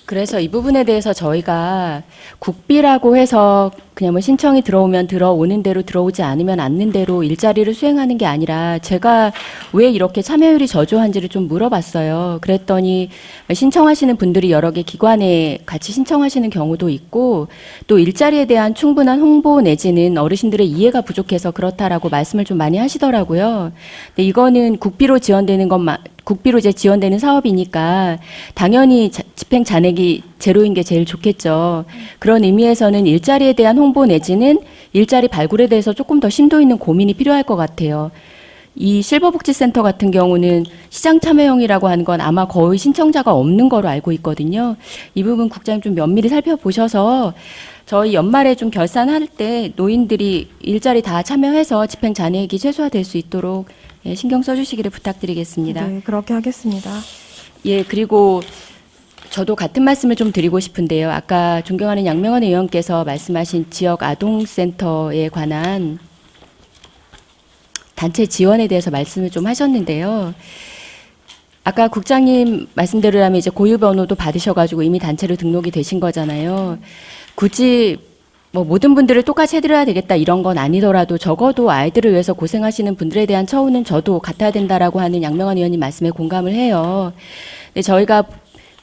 그래서 이 부분에 대해서 저희가 국비라고 해서 그냥 뭐 신청이 들어오면 들어오는 대로 들어오지 않으면 않는 대로 일자리를 수행하는 게 아니라 제가 왜 이렇게 참여율이 저조한지를 좀 물어봤어요. 그랬더니 신청하시는 분들이 여러 개 기관에 같이 신청하시는 경우도 있고 또 일자리에 대한 충분한 홍보 내지는 어르신들의 이해가 부족해서 그렇다라고 말씀을 좀 많이 하시더라고요. 근데 이거는 국비로 지원되는 것만 국비로 이제 지원되는 사업이니까 당연히 집행 잔액이 제로인 게 제일 좋겠죠. 그런 의미에서는 일자리에 대한 홍보 내지는 일자리 발굴에 대해서 조금 더 심도 있는 고민이 필요할 것 같아요. 이 실버복지센터 같은 경우는 시장 참여형이라고 하는 건 아마 거의 신청자가 없는 거로 알고 있거든요. 이 부분 국장님 좀 면밀히 살펴보셔서 저희 연말에 좀 결산할 때 노인들이 일자리 다 참여해서 집행 잔액이 최소화될 수 있도록 신경 써주시기를 부탁드리겠습니다. 네, 그렇게 하겠습니다. 예, 그리고 저도 같은 말씀을 좀 드리고 싶은데요. 아까 존경하는 양명원 의원께서 말씀하신 지역 아동센터에 관한 단체 지원에 대해서 말씀을 좀 하셨는데요. 아까 국장님 말씀대로라면 이제 고유번호도 받으셔가지고 이미 단체로 등록이 되신 거잖아요. 굳이 뭐 모든 분들을 똑같이 해드려야 되겠다 이런 건 아니더라도 적어도 아이들을 위해서 고생하시는 분들에 대한 처우는 저도 같아야 된다라고 하는 양명환 의원님 말씀에 공감을 해요. 근데 저희가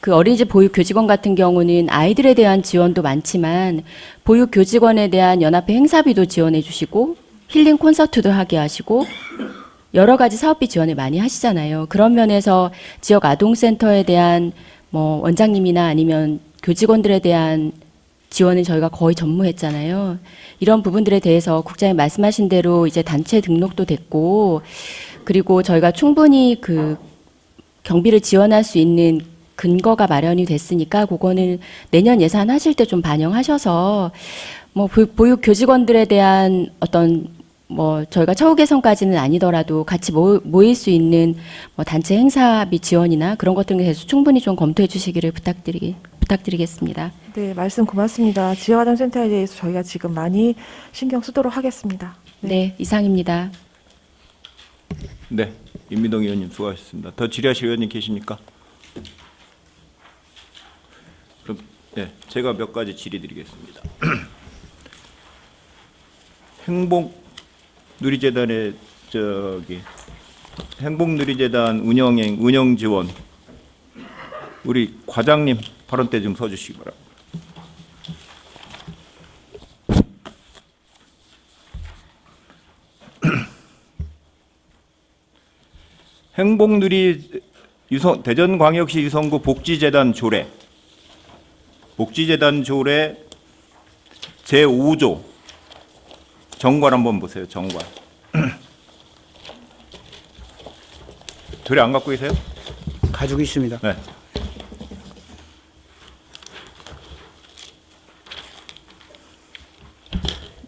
그 어린이집 보육 교직원 같은 경우는 아이들에 대한 지원도 많지만 보육 교직원에 대한 연합회 행사비도 지원해 주시고 힐링 콘서트도 하게 하시고 여러 가지 사업비 지원을 많이 하시잖아요. 그런 면에서 지역 아동센터에 대한 뭐 원장님이나 아니면 교직원들에 대한 지원은 저희가 거의 전무했잖아요. 이런 부분들에 대해서 국장님 말씀하신 대로 이제 단체 등록도 됐고 그리고 저희가 충분히 그 경비를 지원할 수 있는 근거가 마련이 됐으니까 그거는 내년 예산 하실 때 좀 반영하셔서 뭐 보육 교직원들에 대한 어떤 뭐 저희가 처우 개선까지는 아니더라도 같이 모일 수 있는 뭐 단체 행사비 지원이나 그런 것들에 대해서 충분히 좀 검토해 주시기를 부탁드리겠습니다. 네, 말씀 고맙습니다. 지역아동센터에 대해서 저희가 지금 많이 신경 쓰도록 하겠습니다. 네, 이상입니다. 네, 임미동 의원님 수고하셨습니다. 더 질의하실 의원님 계십니까? 그럼 네, 제가 몇 가지 질의드리겠습니다. 행복누리재단의 행복누리재단 운영 지원 우리 과장님 발언대 좀 서주시기 바랍니다. 행복누리 대전광역시 유성구 복지재단 조례 제5조 정관 한번 보세요. 정관. 조례 안 갖고 계세요? 가지고 있습니다. 네.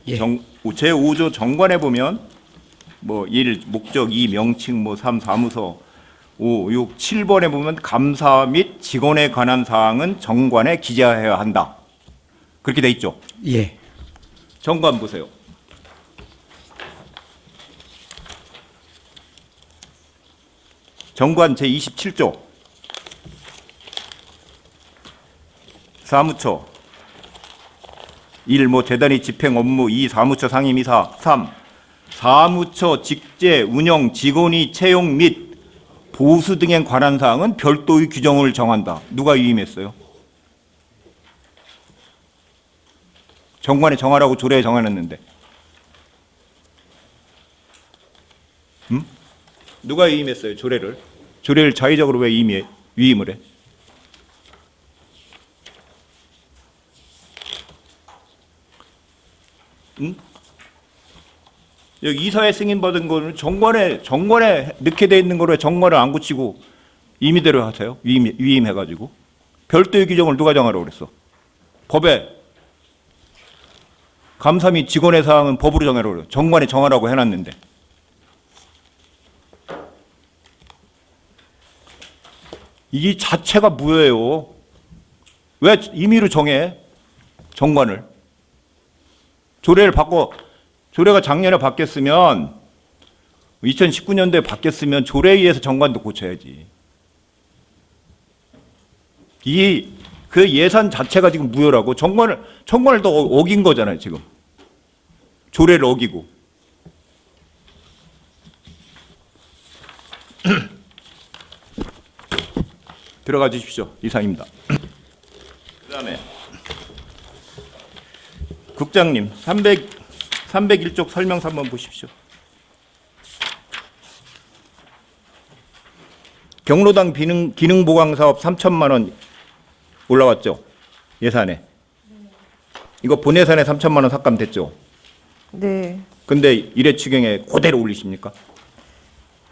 예. 제5조 정관에 보면 뭐 1. 목적 2. 명칭 3. 사무소 5, 6, 7번에 보면 감사 및 직원에 관한 사항은 정관에 기재해야 한다. 그렇게 돼 있죠. 예. 정관 보세요. 정관 제27조 사무처 1. 재단의 집행 업무 2. 사무처 상임이사 3. 사무처 직제 운영 직원의 채용 및 보수 등에 관한 사항은 별도의 규정을 정한다. 누가 위임했어요? 정관에 정하라고 조례에 정해놨는데. 누가 위임했어요? 조례를 자의적으로 왜 위임을 해? 여기 이사회 승인 받은 거는 정관에 넣게 돼 있는 거로 정관을 안 고치고 임의대로 하세요. 위임해가지고 별도의 규정을 누가 정하라고 그랬어? 법에 감사 및 직원의 사항은 법으로 정하라고 그래요. 정관에 정하라고 해놨는데. 이 자체가 무효예요. 왜 임의로 정해? 정관을. 조례가 작년에 바뀌었으면 2019년도에 바뀌었으면 조례에 의해서 정관도 고쳐야지. 그 예산 자체가 지금 무효라고 정관을 또 어긴 거잖아요, 지금. 조례를 어기고. 들어가 주십시오. 이상입니다. 그다음에 국장님 301쪽 설명서 한번 보십시오. 경로당 기능 보강 사업 3천만 원 올라왔죠? 예산에. 이거 본 예산에 3천만 원 삭감됐죠? 네. 근데 일회 추경에 그대로 올리십니까?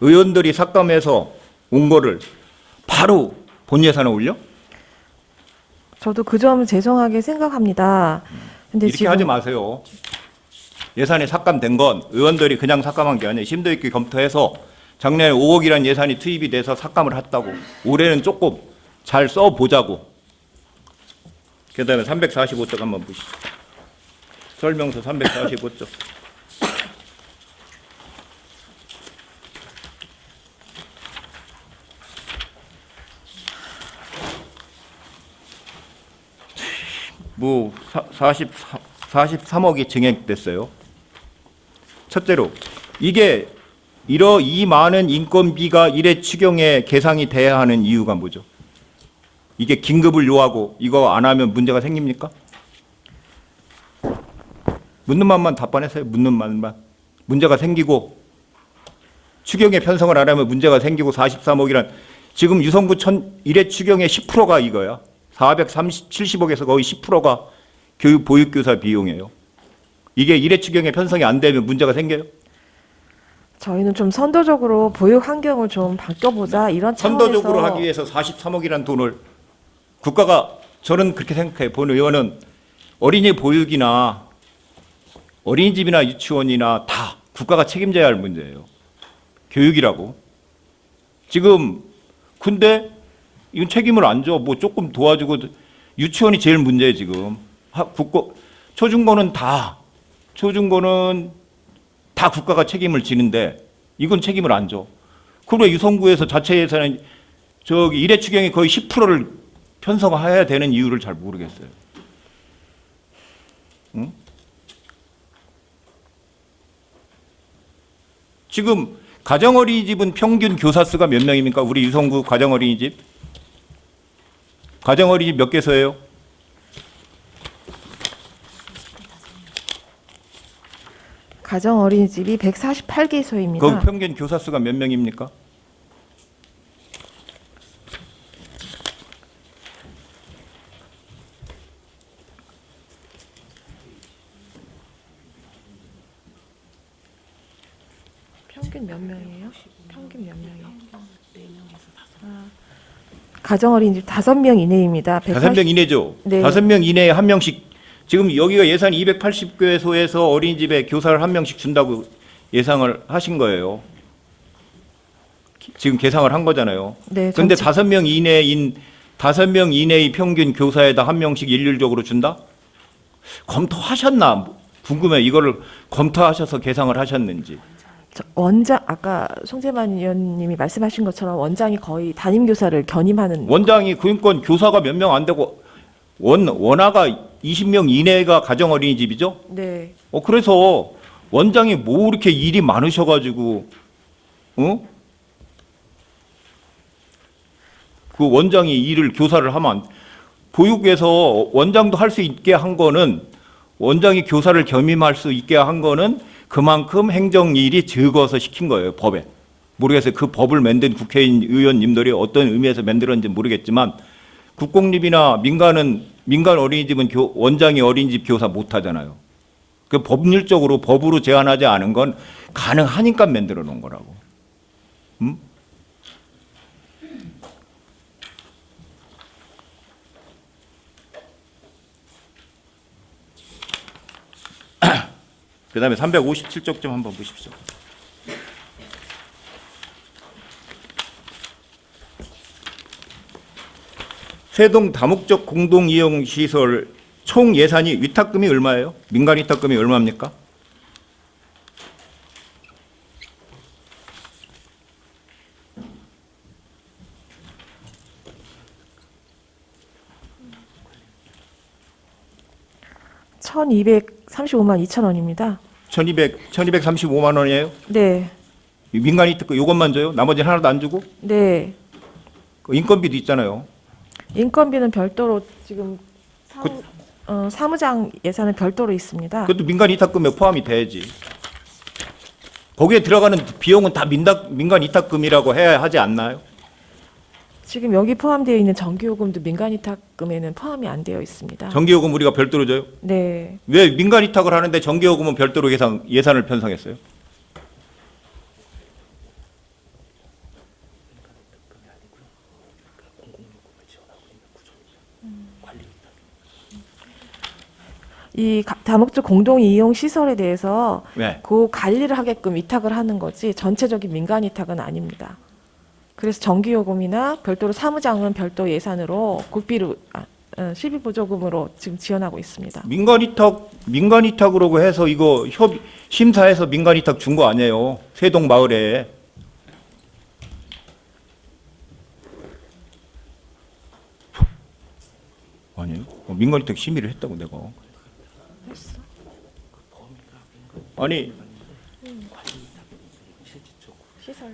의원들이 삭감해서 온 거를 바로 본 예산에 올려? 저도 그 점은 죄송하게 생각합니다. 근데 이렇게 지금 하지 마세요. 예산이 삭감된 건 의원들이 그냥 삭감한 게 아니라 심도 있게 검토해서 작년에 5억이라는 예산이 투입이 돼서 삭감을 했다고. 올해는 조금 잘 써보자고. 그 다음에 345쪽 한번 보시죠. 설명서 345쪽. 뭐 43억이 증액됐어요. 첫째로 이 많은 인건비가 일회 추경에 계상이 돼야 하는 이유가 뭐죠? 이게 긴급을 요하고 이거 안 하면 문제가 생깁니까? 묻는 말만 답변하세요. 묻는 말만. 문제가 생기고 추경에 편성을 안 하면 문제가 생기고 43억이란 지금 유성구 일회 추경의 10%가 이거야. 470억에서 거의 10%가 보육교사 비용이에요. 이게 일회 추경에 편성이 안 되면 문제가 생겨요? 저희는 좀 선도적으로 보육 환경을 좀 바꿔보자 이런 차원에서 선도적으로 하기 위해서 43억이라는 돈을 국가가 저는 그렇게 생각해요. 본 의원은 어린이 보육이나 어린이집이나 유치원이나 다 국가가 책임져야 할 문제예요. 교육이라고. 지금 근데 이건 책임을 안 줘. 뭐 조금 도와주고 유치원이 제일 문제예요 지금. 초중고는 다 국가가 책임을 지는데 이건 책임을 안 줘. 그리고 유성구에서 자체 예산은 일회 추경이 거의 10%를 편성해야 되는 이유를 잘 모르겠어요. 응? 지금 가정어린이집은 평균 교사 수가 몇 명입니까? 우리 유성구 가정어린이집? 가정어린이집 몇 개소예요? 가정 어린이집이 148개소입니다. 그 평균 교사 수가 몇 명입니까? 평균 몇 명이에요? 평균 몇 명이에요? 가정 어린이집 5명 이내입니다. 5명 이내죠. 네. 5명 이내에 한 명씩. 지금 여기가 예산 280개소에서 어린이집에 교사를 한 명씩 준다고 예상을 하신 거예요. 지금 계상을 한 거잖아요. 네, 그런데 전체- 5명 이내의 평균 교사에다 한 명씩 일률적으로 준다? 검토하셨나? 궁금해. 이거를 검토하셔서 계상을 하셨는지. 원장 아까 송재만 의원님이 말씀하신 것처럼 원장이 거의 담임 교사를 견임하는 원장이 그러니까 교사가 몇 명 안 되고 원화가 20명 이내가 가정 어린이집이죠? 네. 그래서 원장이 뭐 이렇게 일이 많으셔가지고, 그 원장이 일을 교사를 하면 보육에서 원장도 할 수 있게 한 거는 원장이 교사를 겸임할 수 있게 한 거는 그만큼 행정일이 적어서 시킨 거예요, 법에. 모르겠어요. 그 법을 만든 국회의원 의원님들이 어떤 의미에서 만들었는지 모르겠지만 국공립이나 민간 어린이집은 원장이 어린이집 교사 못 하잖아요. 그 법률적으로 법으로 제한하지 않은 건 가능하니까 만들어 놓은 거라고. 그다음에 357쪽 좀 한번 보십시오. 세동 다목적 공동 이용 시설 총 예산이 위탁금이 얼마예요? 민간 위탁금이 얼마입니까? (1235만 2천 원입니다) 1235만 원이에요? 네. 민간 위탁금 요것만 줘요? 나머지는 하나도 안 주고? 네. 그 인건비도 있잖아요. 인건비는 별도로 지금 사무장 예산은 별도로 있습니다. 그것도 민간 위탁금에 포함이 돼야지. 거기에 들어가는 비용은 다 민간 위탁금이라고 해야 하지 않나요? 지금 여기 포함되어 있는 전기요금도 민간 위탁금에는 포함이 안 되어 있습니다. 전기요금 우리가 별도로 줘요? 네. 왜 민간 위탁을 하는데 전기요금은 별도로 예산을 편성했어요? 이 다목적 공동 이용 시설에 대해서 네. 그 관리를 하게끔 위탁을 하는 거지 전체적인 민간 위탁은 아닙니다. 그래서 전기요금이나 별도로 사무장은 별도 예산으로 국비로 실비 보조금으로 지금 지원하고 있습니다. 민간 위탁으로 해서 이거 심사해서 민간 위탁 준 거 아니에요? 세동 마을에. 아니에요? 민간 위탁 심의를 했다고 내가. 아니 시설.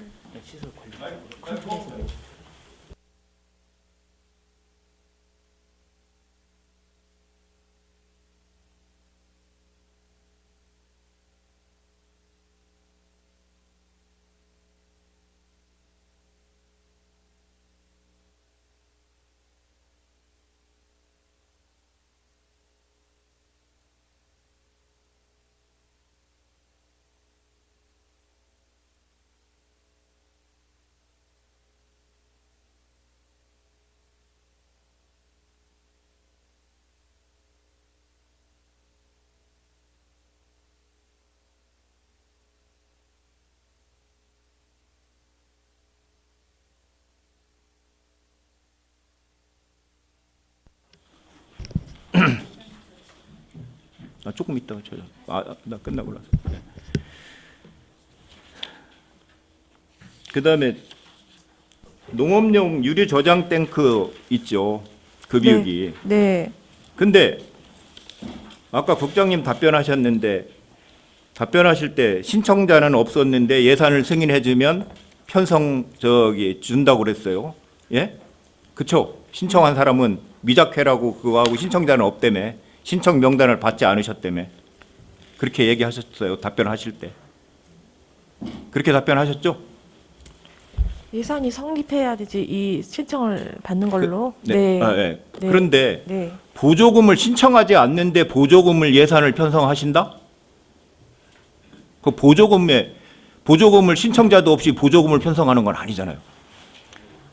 조금 있다가 나 끝나고 나서. 그다음에 농업용 유류 저장 탱크 있죠. 그 비용이. 네. 근데 아까 국장님 답변하셨는데 답변하실 때 신청자는 없었는데 예산을 승인해주면 편성 준다고 그랬어요. 예? 그쵸? 신청한 사람은 미작회라고 그거하고 신청자는 없다며 신청 명단을 받지 않으셨다며 그렇게 얘기하셨어요. 답변하실 때. 그렇게 답변하셨죠? 예산이 성립해야 되지 이 신청을 받는 걸로. 네. 네. 아, 예. 네. 그런데 네. 보조금을 신청하지 않는데 보조금을 예산을 편성하신다? 그 보조금을 신청자도 없이 보조금을 편성하는 건 아니잖아요.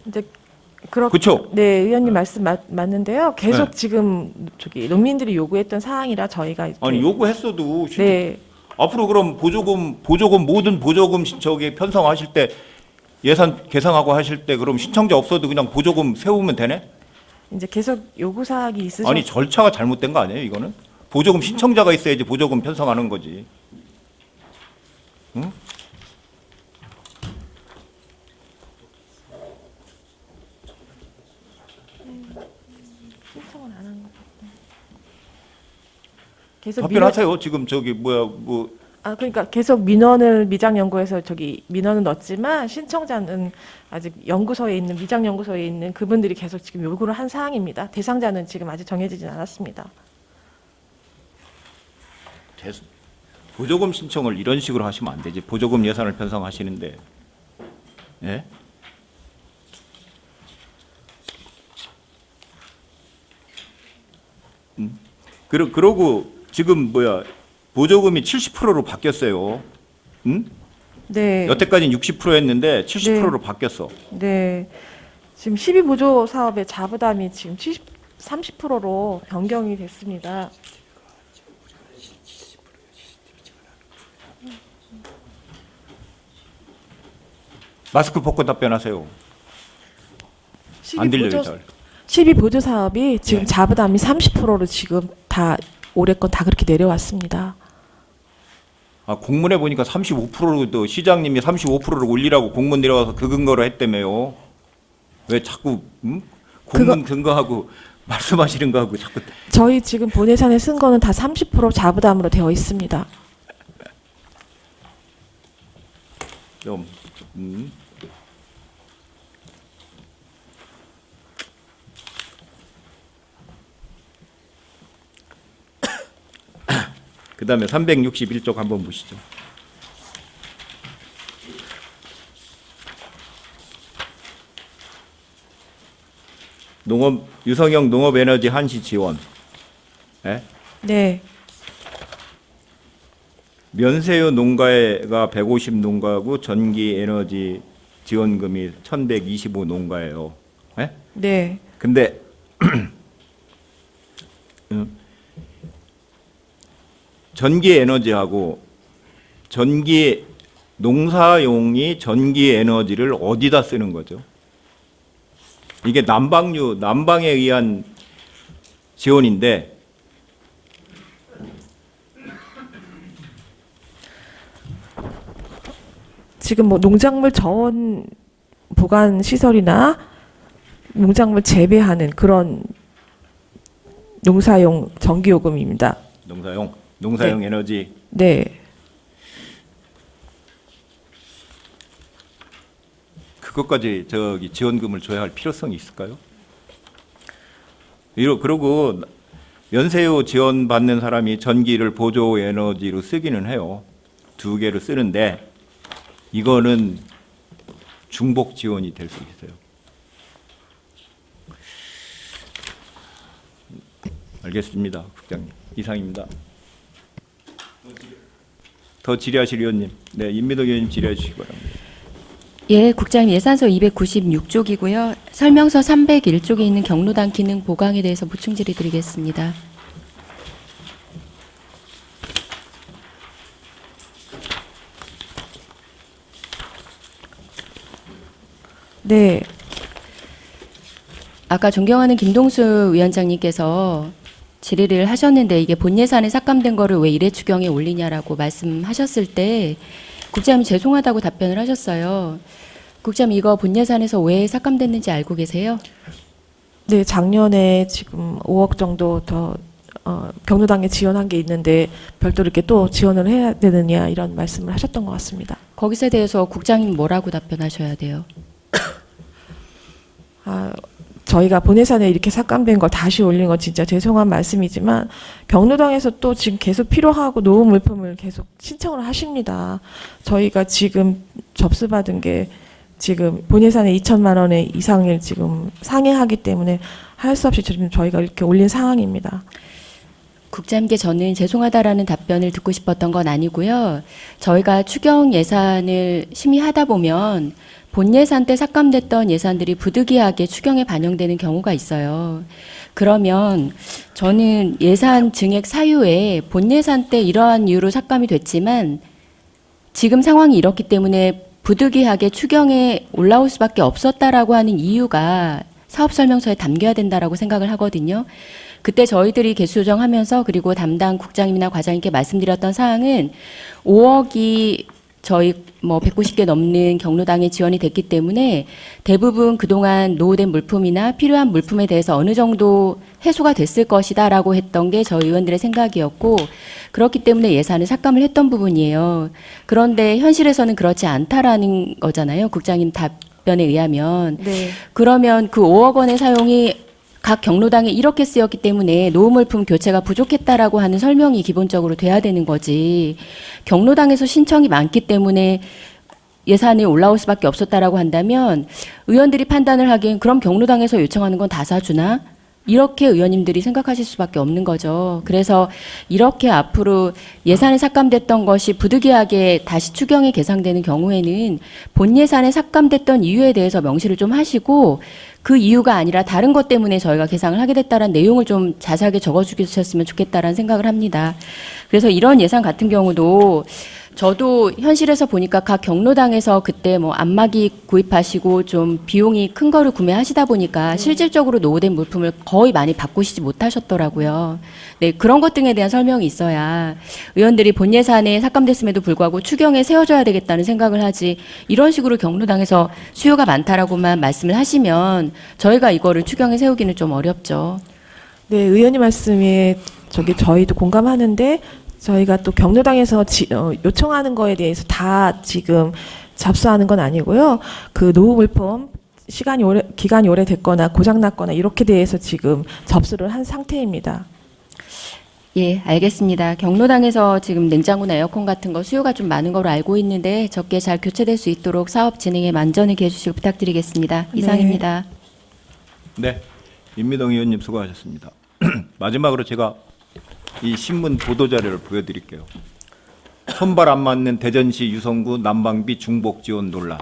이제 그렇 그쵸? 네, 의원님 말씀 맞는데요. 계속 네. 지금 농민들이 요구했던 사항이라 저희가 이렇게 아니 요구했어도 네. 앞으로 그럼 모든 보조금 편성하실 때 예산 계상하고 하실 때 그럼 신청자 없어도 그냥 보조금 세우면 되네? 이제 계속 요구 사항이 있으셔. 아니 절차가 잘못된 거 아니에요 이거는? 보조금 신청자가 있어야지 보조금 편성하는 거지. 응? 신청을 안 한 거. 계속 답변하세요. 지금 그러니까 계속 민원을 미장 연구에서 민원은 넣었지만 신청자는 아직 연구소에 있는 미장 연구소에 있는 그분들이 계속 지금 요구를 한 사항입니다. 대상자는 지금 아직 정해지진 않았습니다. 보조금 신청을 이런 식으로 하시면 안 되지. 보조금 예산을 편성하시는데, 예? 그러고 지금 보조금이 70%로 바뀌었어요. 응? 네. 여태까지는 60%였는데 70%로 바뀌었어. 네. 지금 12보조 사업의 자부담이 지금 30%로 변경이 됐습니다. 마스크 벗고 답변하세요. 안 들려요, 잘. 12보조 사업이 지금 네. 자부담이 30%로 지금 다 올해 건 다 그렇게 내려왔습니다. 아, 공문에 보니까 35%도 시장님이 35%를 올리라고 공문 내려와서 그 근거로 했다며요. 왜 자꾸 공문 근거하고 말씀하시는 거하고 자꾸 저희 지금 본예산에 쓴 거는 다 30% 자부담으로 되어 있습니다. 좀 그다음에 361쪽 한번 보시죠. 유성형 농업에너지 한시 지원. 예? 네. 면세유 농가가 150 농가고 전기 에너지 지원금이 1125 농가예요. 예? 네. 근데 전기 에너지하고 농사용이 전기 에너지를 어디다 쓰는 거죠? 이게 난방에 의한 지원인데 지금 농작물 저온 보관 시설이나 농작물 재배하는 그런 농사용 전기요금입니다. 농사용 네. 에너지. 네. 그것까지 지원금을 줘야 할 필요성이 있을까요? 그리고 면세유 지원 받는 사람이 전기를 보조 에너지로 쓰기는 해요. 2개로 쓰는데 이거는 중복 지원이 될 수 있어요. 알겠습니다, 국장님. 이상입니다. 더 질의하실 의원님. 네, 임미덕 의원님 질의해 주시기 바랍니다. 예, 국장님 예산서 296쪽이고요. 설명서 301쪽에 있는 경로당 기능 보강에 대해서 보충 질의 드리겠습니다. 네. 아까 존경하는 김동수 위원장님께서 질의를 하셨는데 이게 본 예산에 삭감된 거를 왜 일회 추경에 올리냐라고 말씀하셨을 때 국장님이 죄송하다고 답변을 하셨어요. 국장님 이거 본 예산에서 왜 삭감됐는지 알고 계세요? 네, 작년에 지금 5억 정도 더 경로당에 지원한 게 있는데 별도로 이렇게 또 지원을 해야 되느냐 이런 말씀을 하셨던 것 같습니다. 거기서 대해서 국장님 뭐라고 답변하셔야 돼요? 저희가 본예산에 이렇게 삭감된 걸 다시 올린 건 진짜 죄송한 말씀이지만 경로당에서 또 지금 계속 필요하고 노후 물품을 계속 신청을 하십니다. 저희가 지금 접수받은 게 지금 본예산에 2천만 원의 이상을 지금 상회하기 때문에 할 수 없이 지금 저희가 이렇게 올린 상황입니다. 국장님께 저는 죄송하다라는 답변을 듣고 싶었던 건 아니고요. 저희가 추경 예산을 심의하다 보면 본 예산 때 삭감됐던 예산들이 부득이하게 추경에 반영되는 경우가 있어요. 그러면 저는 예산 증액 사유에 본 예산 때 이러한 이유로 삭감이 됐지만 지금 상황이 이렇기 때문에 부득이하게 추경에 올라올 수밖에 없었다라고 하는 이유가 사업 설명서에 담겨야 된다라고 생각을 하거든요. 그때 저희들이 개수 조정하면서 그리고 담당 국장님이나 과장님께 말씀드렸던 사항은 5억이 저희 190개 넘는 경로당에 지원이 됐기 때문에 대부분 그동안 노후된 물품이나 필요한 물품에 대해서 어느 정도 해소가 됐을 것이다라고 했던 게 저희 의원들의 생각이었고 그렇기 때문에 예산을 삭감을 했던 부분이에요. 그런데 현실에서는 그렇지 않다라는 거잖아요. 국장님 답변에 의하면. 네. 그러면 그 5억 원의 사용이 각 경로당에 이렇게 쓰였기 때문에 노후물품 교체가 부족했다라고 하는 설명이 기본적으로 돼야 되는 거지. 경로당에서 신청이 많기 때문에 예산이 올라올 수밖에 없었다라고 한다면 의원들이 판단을 하기엔 그럼 경로당에서 요청하는 건 다 사주나? 이렇게 의원님들이 생각하실 수밖에 없는 거죠. 그래서 이렇게 앞으로 예산에 삭감됐던 것이 부득이하게 다시 추경에 계상되는 경우에는 본 예산에 삭감됐던 이유에 대해서 명시를 좀 하시고 그 이유가 아니라 다른 것 때문에 저희가 계상을 하게 됐다는 내용을 좀 자세하게 적어주셨으면 좋겠다라는 생각을 합니다. 그래서 이런 예산 같은 경우도 저도 현실에서 보니까 각 경로당에서 그때 안마기 구입하시고 좀 비용이 큰 거를 구매하시다 보니까 실질적으로 노후된 물품을 거의 많이 바꾸시지 못하셨더라고요. 네, 그런 것 등에 대한 설명이 있어야 의원들이 본 예산에 삭감됐음에도 불구하고 추경에 세워줘야 되겠다는 생각을 하지 이런 식으로 경로당에서 수요가 많다라고만 말씀을 하시면 저희가 이거를 추경에 세우기는 좀 어렵죠. 네, 의원님 말씀에 저희도 공감하는데 저희가 또 경로당에서 요청하는 거에 대해서 다 지금 접수하는 건 아니고요. 그 노후 물품 기간이 오래됐거나 고장났거나 이렇게 대해서 지금 접수를 한 상태입니다. 예, 알겠습니다. 경로당에서 지금 냉장고나 에어컨 같은 거 수요가 좀 많은 걸로 알고 있는데 적게 잘 교체될 수 있도록 사업 진행에 만전을 해주시고 부탁드리겠습니다. 이상입니다. 네, 임미동 의원님 수고하셨습니다. 마지막으로 제가 이 신문 보도 자료를 보여드릴게요. 손발 안 맞는 대전시 유성구 난방비 중복 지원 논란.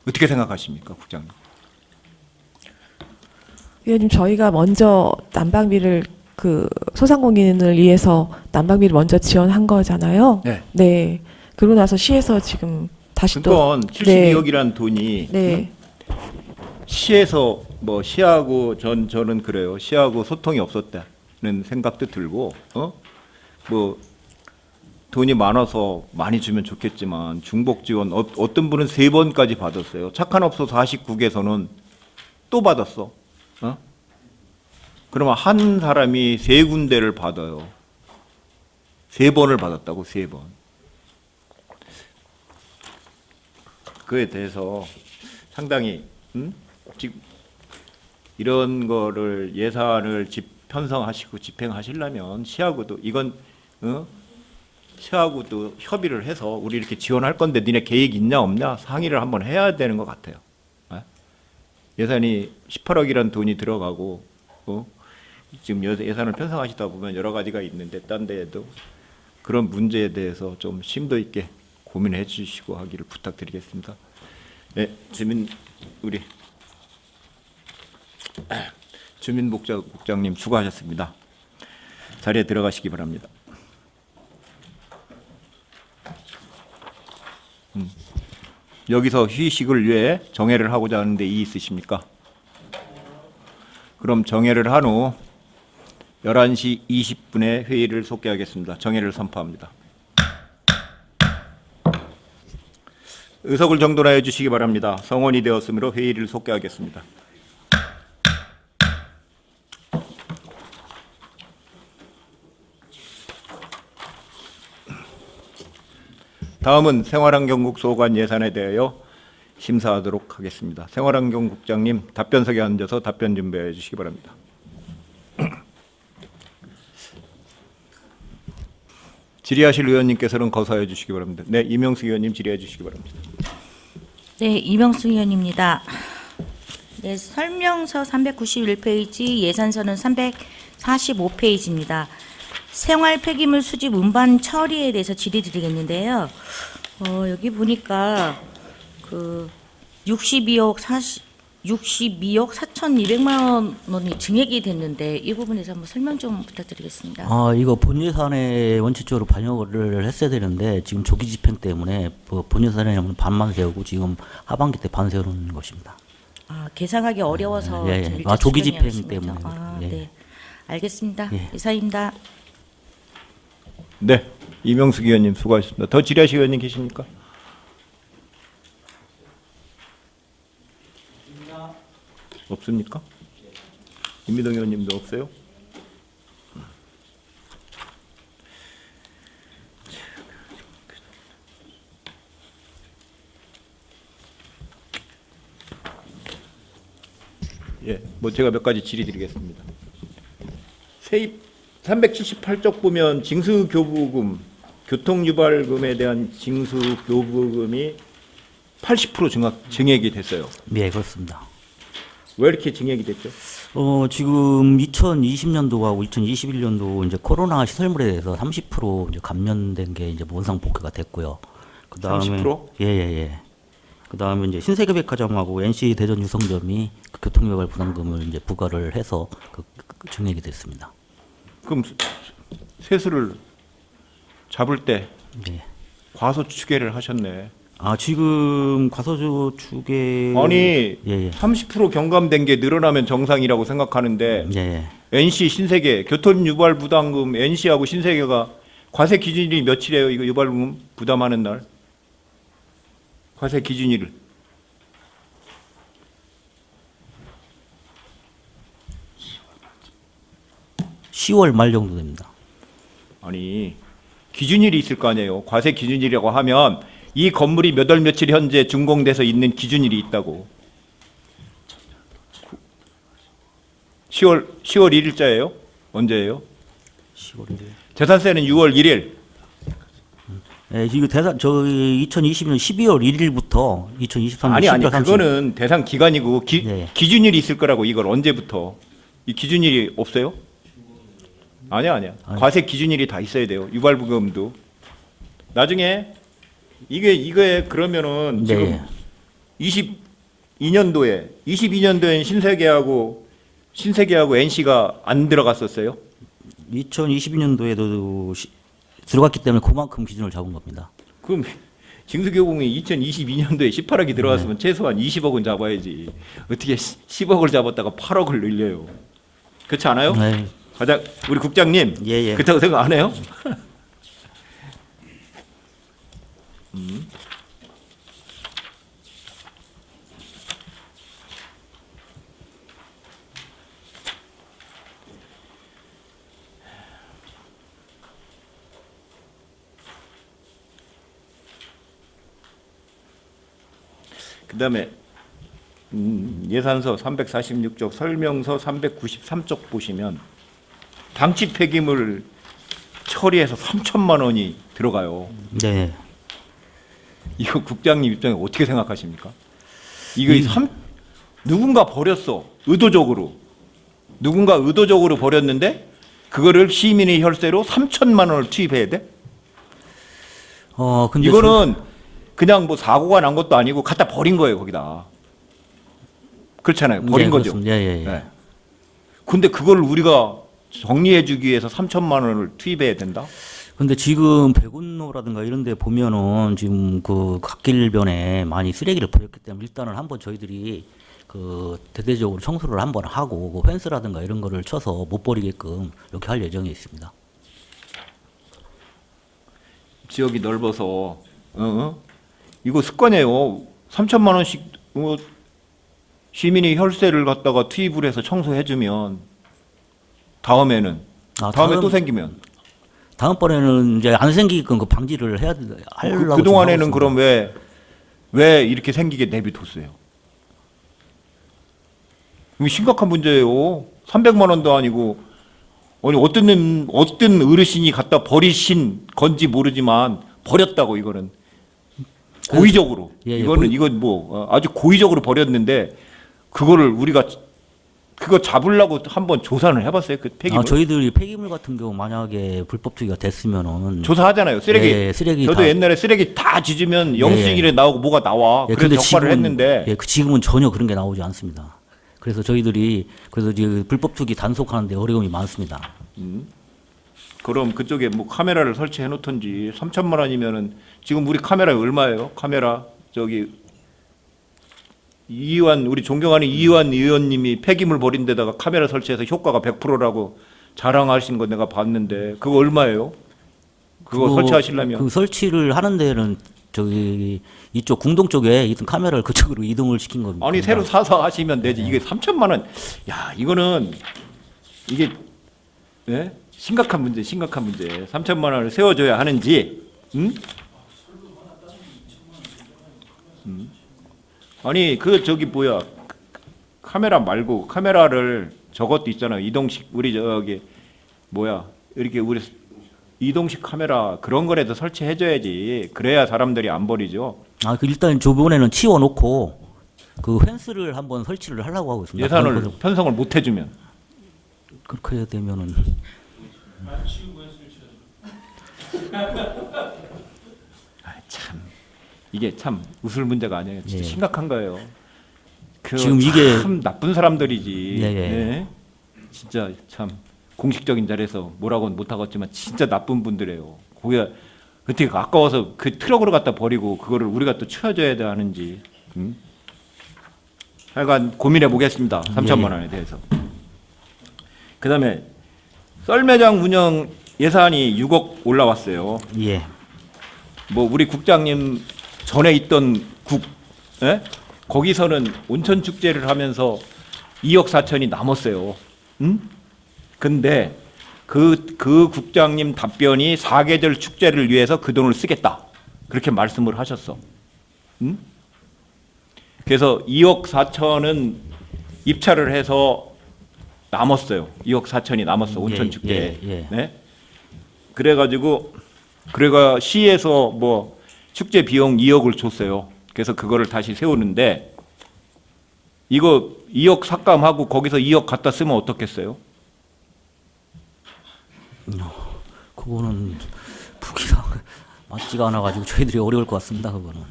어떻게 생각하십니까, 국장님? 의원님, 저희가 먼저 난방비를 소상공인을 위해서 난방비를 먼저 지원한 거잖아요. 네. 네. 그러고 나서 시에서 지금 다시 그건 또 72억이라는 돈이 네. 시에서 시하고 저는 그래요. 시하고 소통이 없었다는 생각도 들고 돈이 많아서 많이 주면 좋겠지만 중복 지원 어떤 분은 3번까지 받았어요. 착한 업소 49개에서는 또 받았어. 그러면 한 사람이 3군데를 받아요. 3번을 받았다고 3번. 그에 대해서 상당히 지금 이런 거를 예산을 편성하시고 집행하시려면 시하고도 이건 시하고도 협의를 해서 우리 이렇게 지원할 건데 니네 계획 있냐 없냐 상의를 한번 해야 되는 것 같아요. 예산이 18억이라는 돈이 들어가고 지금 예산을 편성하시다 보면 여러 가지가 있는데 딴 데에도 그런 문제에 대해서 좀 심도 있게 고민해 주시고 하기를 부탁드리겠습니다. 네, 우리 주민복지국장님 수고하셨습니다. 자리에 들어가시기 바랍니다. 여기서 휴식을 위해 정회를 하고자 하는데 이의 있으십니까? 그럼 정회를 한 후 11시 20분에 회의를 속개하겠습니다. 정회를 선포합니다. 의석을 정돈하여 주시기 바랍니다. 성원이 되었으므로 회의를 속개하겠습니다. 다음은 생활환경국 소관 예산에 대하여 심사하도록 하겠습니다. 생활환경국장님 답변석에 앉아서 답변 준비해 주시기 바랍니다. 질의하실 의원님께서는 거사해 주시기 바랍니다. 네, 이명수 의원님 질의해 주시기 바랍니다. 네, 이명수 의원입니다. 네, 설명서 391페이지, 예산서는 345페이지입니다. 생활 폐기물 수집 운반 처리에 대해서 질의 드리겠는데요. 여기 보니까 그 62억 4,200만 원이 증액이 됐는데 이 부분에서 한번 설명 좀 부탁드리겠습니다. 이거 본예산에 원칙적으로 반영을 했어야 되는데 지금 조기 집행 때문에 본예산에 반만 세우고 지금 하반기 때 반 세우는 것입니다. 계산하기 어려워서 예, 예. 지금 일자 조기 추경이 집행 하신 거죠? 때문에. 예. 네, 알겠습니다. 예. 이사입니다. 네, 이명수 의원님 수고하셨습니다. 더 질의하실 의원님 계십니까? 없습니까? 임미동 의원님도 없어요? 예, 뭐 제가 몇 가지 질의 드리겠습니다. 세입 378쪽 보면 징수교부금, 교통유발금에 대한 징수교부금이 80% 증액이 됐어요. 예, 그렇습니다. 왜 이렇게 증액이 됐죠? 지금 2020년도하고 2021년도 이제 코로나 시설물에 대해서 30% 이제 감면된 게 이제 원상 복구가 됐고요. 그다음에 30%? 예. 그다음에 이제 신세계백화점하고 NC 대전 유성점이 그 교통유발 부담금을 이제 부과를 해서 그 증액이 됐습니다. 그럼 세수를 잡을 때 예. 과소 추계를 하셨네. 지금 과소조 추계 아니 예. 30% 경감된 게 늘어나면 정상이라고 생각하는데 예. NC 신세계 교통유발 부담금 NC하고 신세계가 과세 기준일이 며칠이에요? 이거 유발금 부담하는 날 과세 기준일 10월 말 정도 됩니다. 아니 기준일이 있을 거 아니에요. 과세 기준일이라고 하면 이 건물이 몇 월 며칠 현재 준공돼서 있는 기준일이 있다고. 10월 1일자예요? 언제예요? 10월 1일. 재산세는 6월 1일. 예, 이거 저희 2020년 12월 1일부터 2023년 아니 11월 30일. 그거는 대상 기간이고 네. 기준일이 있을 거라고. 이걸 언제부터? 이 기준일이 없어요? 아니야. 과세 기준일이 다 있어야 돼요. 유발부금도. 나중에 이게 그러면은 네. 지금 22년도엔 신세계하고 NC가 안 들어갔었어요? 2022년도에도 들어갔기 때문에 그만큼 기준을 잡은 겁니다. 그럼 징수교부금이 2022년도에 18억이 들어갔으면 최소한 20억은 잡아야지. 어떻게 10억을 잡았다가 8억을 늘려요? 그렇지 않아요? 네. 과장 우리 국장님 예. 그렇다고 생각 안 해요? 그다음에 예산서 346쪽 설명서 393쪽 보시면 방치 폐기물 처리해서 3천만 원이 들어가요. 네. 이거 국장님 입장에 어떻게 생각하십니까? 이거 누군가 버렸어. 의도적으로. 누군가 의도적으로 버렸는데 그거를 시민의 혈세로 3천만 원을 투입해야 돼? 근데 이거는 그냥 뭐 사고가 난 것도 아니고 갖다 버린 거예요, 거기다. 그렇잖아요. 버린 네, 거죠. 그렇습니다. 예. 네. 근데 그걸 우리가 정리해 주기 위해서 3천만 원을 투입해야 된다? 근데 지금 백운로라든가 이런 데 보면은 지금 그 갓길변에 많이 쓰레기를 버렸기 때문에 일단은 한번 저희들이 그 대대적으로 청소를 한번 하고 그 펜스라든가 이런 거를 쳐서 못 버리게끔 이렇게 할 예정에 있습니다. 지역이 넓어서 이거 습관이에요. 3천만 원씩 시민이 혈세를 갖다가 투입을 해서 청소해 주면 다음에는 다음에 또 생기면 다음번에는 이제 안 생기게끔 그 방지를 해야 하려고 그 동안에는 지금 하고 그럼 왜 이렇게 생기게 내비뒀어요? 이거 심각한 문제예요. 300만 원도 아니고 아니 어떤 어르신이 갖다 버리신 건지 모르지만 버렸다고 이거는 고의적으로 예, 예, 이건 뭐 아주 고의적으로 버렸는데 그거를 우리가 그거 잡으려고 한번 조사를 해봤어요. 그 폐기물 저희들이 폐기물 같은 경우 만약에 불법 투기가 됐으면은 조사하잖아요. 쓰레기 예, 쓰레기 저도 다- 옛날에 쓰레기 다 지지면 영수증이래 나오고 뭐가 나와. 예, 그래서 근데 적발을 했는데 예, 지금은 전혀 그런 게 나오지 않습니다. 그래서 저희들이 그래서 이제 불법 투기 단속하는데 어려움이 많습니다. 그럼 그쪽에 뭐 카메라를 설치해 놓던지 3천만 원이면은 지금 우리 카메라 얼마예요? 카메라 저기 이완 우리 존경하는 이완 의원님이 폐기물 버린 데다가 카메라 설치해서 효과가 100%라고 자랑하신 거 내가 봤는데 그거 얼마예요? 그거 설치하시려면 그 설치를 하는 데는 저기 이쪽 궁동 쪽에 있던 카메라를 그쪽으로 이동을 시킨 겁니다. 아니 새로 사서 하시면 되지. 이게 3천만 원. 야 이거는 이게 예? 심각한 문제. 3천만 원을 세워줘야 하는지. 응? 아니 그 저기 뭐야 카메라 말고 카메라를 저것도 있잖아요. 이동식 우리 저기 뭐야 이렇게 우리 이동식 카메라 그런 거라도 설치해줘야지. 그래야 사람들이 안 버리죠. 그 일단 저번에는 치워놓고 그 펜스를 한번 설치를 하려고 하고 있습니다. 예산을 그래서 편성을 못 해주면. 그렇게 해야 되면은 참 이게 참 웃을 문제가 아니에요. 진짜 예. 심각한 거예요. 그 지금 이게- 참 나쁜 사람들이지. 예, 예. 예? 진짜 참 공식적인 자리에서 뭐라고는 못 하겠지만 진짜 나쁜 분들이에요. 거기가 어떻게 아까워서 그 트럭으로 갖다 버리고 그거를 우리가 또 치워줘야 하는지. 하여간 고민해 보겠습니다. 3천만 원에 대해서. 그다음에 썰매장 운영 예산이 6억 올라왔어요. 예. 뭐 우리 국장님 전에 있던 예? 거기서는 온천 축제를 하면서 2억 4천이 남았어요. 응? 근데 그 국장님 답변이 사계절 축제를 위해서 그 돈을 쓰겠다. 그렇게 말씀을 하셨어. 응? 그래서 2억 4천은 입찰을 해서 남았어요. 2억 4천이 남았어. 온천 예, 축제에. 예, 예. 네? 그래가지고 시에서 뭐 축제 비용 2억을 줬어요. 그래서 그거를 다시 세우는데 이거 2억 삭감하고 거기서 2억 갖다 쓰면 어떻겠어요? 그거는 부기가 맞지가 않아가지고 저희들이 어려울 것 같습니다. 그거는.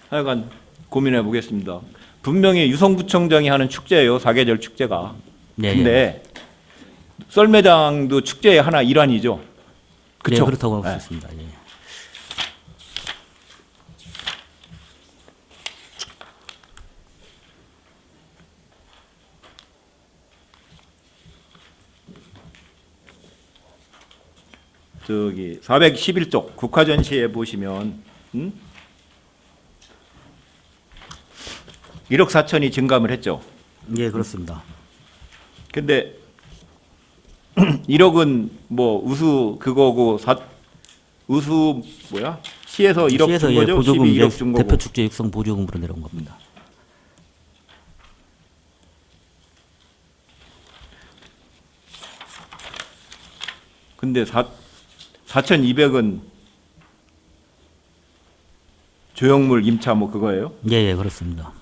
하여간 고민해 보겠습니다. 분명히 유성구청장이 하는 축제예요. 사계절 축제가. 예, 근데 썰매장도 축제의 하나 일환이죠. 그쵸? 네, 그렇다고 할 네. 수 있습니다. 예. 저기 411쪽 국화전시에 보시면 1억 4천이 증감을 했죠. 예, 그렇습니다. 근데 1억은 뭐 우수 그거고 우수 뭐야? 시에서 1억 시에서 준 예, 거죠? 보조금 12 1억 이제 준 거고. 대표 축제 육성 보조금으로 내려온 겁니다. 근데 4,200은 조형물 임차 뭐 그거예요? 예, 예, 그렇습니다.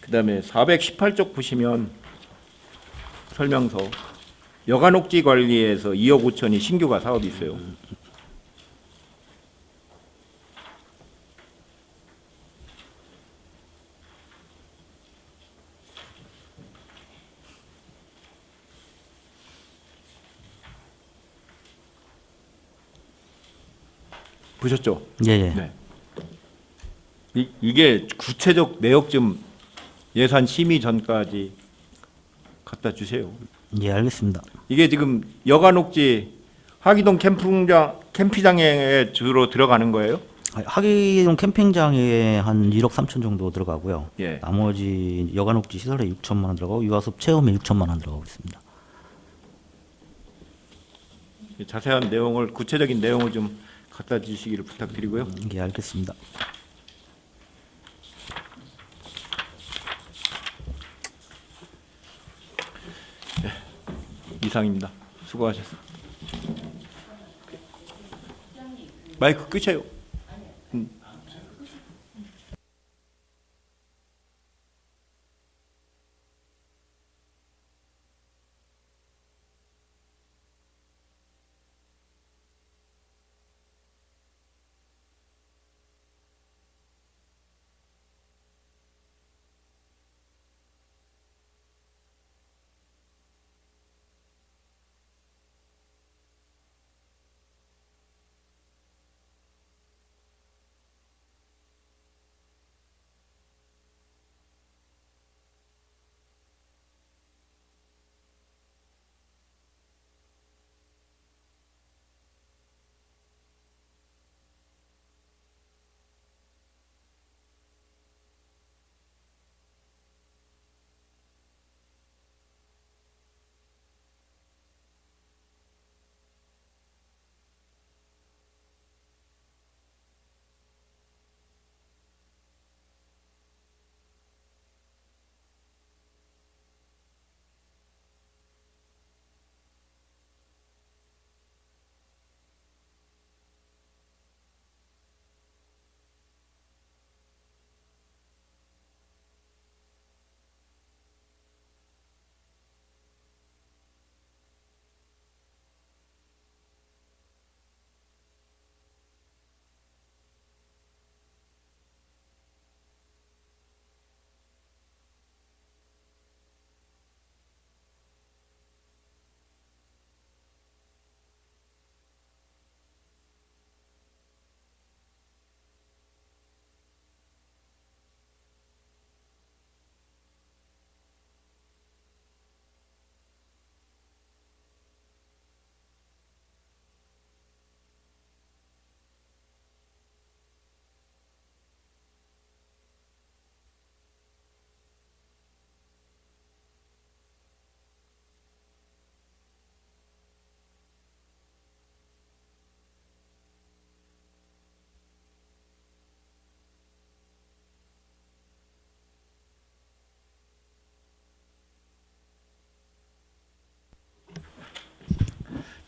그다음에 418쪽 보시면 설명서 여간옥지 관리에서 2억 5천이 신규가 사업이 있어요. 보셨죠? 예, 예. 네. 이게 구체적 내역 좀 예산 심의 전까지 갖다 주세요. 예, 알겠습니다. 이게 지금 여관옥지 하기동 캠핑장에 주로 들어가는 거예요? 하기동 캠핑장에 한 1억 3천 정도 들어가고요. 예. 나머지 여관옥지 시설에 6천만 원 들어가고 유아숲 체험에 6천만 원 들어가고 있습니다. 자세한 내용을 구체적인 내용을 좀 갖다 주시기를 부탁드리고요. 예, 알겠습니다. 이상입니다. 수고하셨습니다. 마이크 끄세요.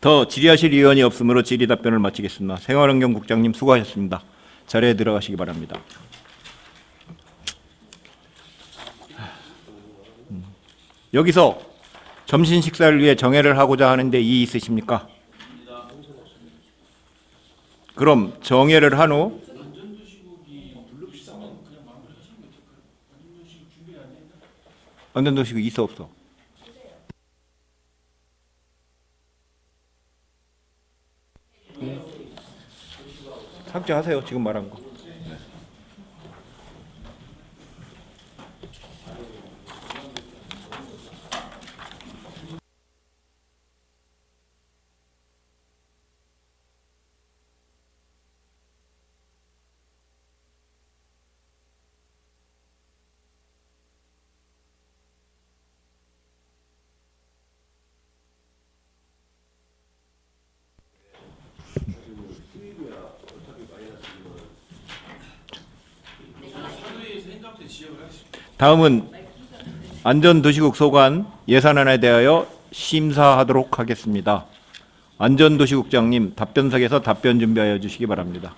더 질의하실 의원이 없으므로 질의 답변을 마치겠습니다. 생활환경국장님 수고하셨습니다. 자리에 들어가시기 바랍니다. 여기서 점심 식사를 위해 정회를 하고자 하는데 이의 있으십니까? 그럼 정회를 한 후 안전도시국 있어 없어? 삭제하세요. 지금 말한 거. 다음은 안전도시국 소관 예산안에 대하여 심사하도록 하겠습니다. 안전도시국장님 답변석에서 답변 준비하여 주시기 바랍니다.